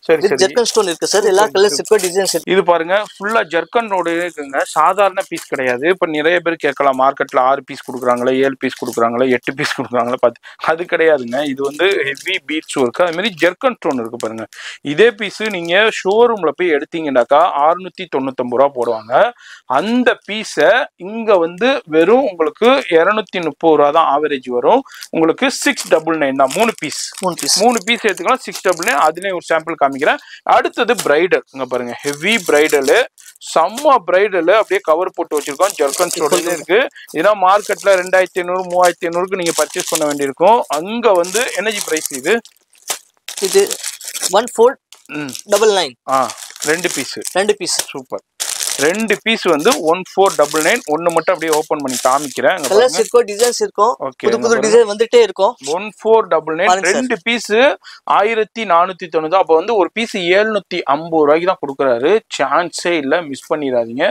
சரி. ஜெர்கன் ஸ்டோன் இருக்கு சார். எல்லா கலர்ஸ் இருக்கு, டிசைன்ஸ் இருக்கு. இது பாருங்க ஃபுல்லா ஜெர்கனோட இருக்குங்க. சாதாரண பீஸ் கிடையாது. இப்ப நிறைய பேர் கேட்கலாம், மார்க்கெட்ல 6 பீஸ் கொடுக்குறாங்களே, 7 பீஸ் கொடுக்குறாங்களே, 8 பீஸ் கொடுக்குறாங்களே பார்த்து. அது கிடையாதுங்க. இது வந்து ஹெவி பீட்ஸ் ஒர்க். அது மாதிரி ஜெர்கன் ஸ்டோன் இருக்கு பாருங்க. இதே பீஸ் நீங்க ஷோரூம்ல போய் எடுத்தீங்கன்னாக்கா 699 ரூபா போடுவாங்க. அந்த பீஸை இங்க வந்து வெறும் உங்களுக்கு 230 ரூபா தான் ஆவரேஜ் வரும். உங்களுக்கு 699 தான். 3 பீஸ் எடுத்துக்கலாம். 699. அதுலயும் ஒரு சாம்பிள் காமிக்கிறேன். அடுத்தது பிரைடல். இங்க பாருங்க ஹெவி பிரைடல், செம்ம பிரைடல். அப்படியே கவர் போட்டு வச்சிருக்கோம். ஜெர்கன் ஸ்டோன் இருக்கு. இதெல்லாம் மார்க்கெட்ல 2500 3500க்கு நீங்க பர்ச்சேஸ் பண்ண வேண்டியிருக்கும். அங்க வந்து எனர்ஜி பிரைஸ் இது 1499. 2 பீஸ். சூப்பர். 2 பீஸ் வந்து 1499. ஒன்னு மட்டும் அப்படியே ஓபன் பண்ணி காமிக்கிறேன். கலர்ஸ் இருக்கும், டிசைன்ஸ் இருக்கும். புது டிசைன் வந்துட்டே இருக்கும். 1499. 2 பீஸ் 1490. அப்ப வந்து ஒரு பீஸ் 750 ரூபாய்க்கு தான் கொடுக்குறாரு. சான்ஸே இல்ல, மிஸ் பண்ணிடாதீங்க.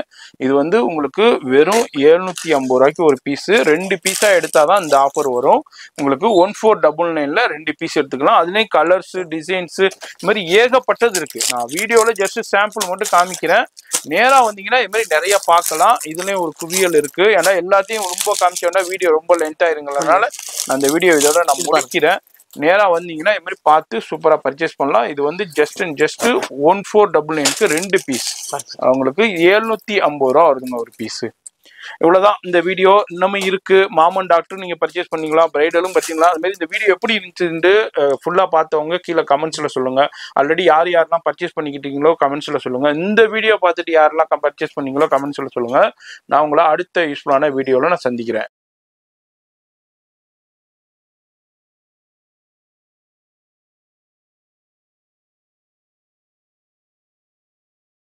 இது வந்து உங்களுக்கு வெறும் 750 ரூபாய்க்கு ஒரு பீஸ். 2 பீஸா எடுத்தாதான் இந்த ஆஃபர் வரும். உங்களுக்கு 1499ல 2 பீஸ் எடுத்துக்கலாம். அதுலயும் கலர்ஸ், டிசைன்ஸ் இது மாதிரி ஏகப்பட்டது இருக்கு. நான் வீடியோல ஜஸ்ட் சாம்பிள் மட்டும் காமிக்கிறேன். நேரா வந்தீங்கன்னா இது மாதிரி நிறைய பார்க்கலாம். இதுலயும் ஒரு குவியல் இருக்கு. ஏன்னா எல்லாத்தையும் ரொம்ப காமிச்சோம்னா வீடியோ ரொம்ப லென்த் ஆயிருங்களனால அந்த வீடியோ இதோட நான் முடிக்கிறேன். நேரா வந்தீங்கன்னா இது மாதிரி பார்த்து சூப்பரா பர்ச்சேஸ் பண்ணலாம். இது வந்து ஜஸ்ட் 1499க்கு 2 பீஸ் உங்களுக்கு 750 ரூபா வருதுங்க ஒரு பீஸ். இவ்வளவுதான் இந்த வீடியோ. இன்னமும் இருக்கு. மாமன் டாக்டர் நீங்க பர்ச்சேஸ் பண்ணிக்கலாம், பிரைடலும் பர்ச்சேஸ். அது மாதிரி இந்த வீடியோ எப்படி இருந்துச்சு ஃபுல்லா பார்த்தவங்க கீழே கமெண்ட்ஸ்ல சொல்லுங்க. ஆல்ரெடி யாரெல்லாம் பர்ச்சேஸ் பண்ணிக்கிட்டீங்களோ கமெண்ட்ஸ்ல சொல்லுங்க. இந்த வீடியோ பார்த்துட்டு யாரெல்லாம் பர்ச்சேஸ் பண்ணீங்களோ கமெண்ட்ஸ்ல சொல்லுங்க. நான் உங்களை அடுத்த யூஸ்ஃபுல்லான வீடியோல நான் சந்திக்கிறேன்.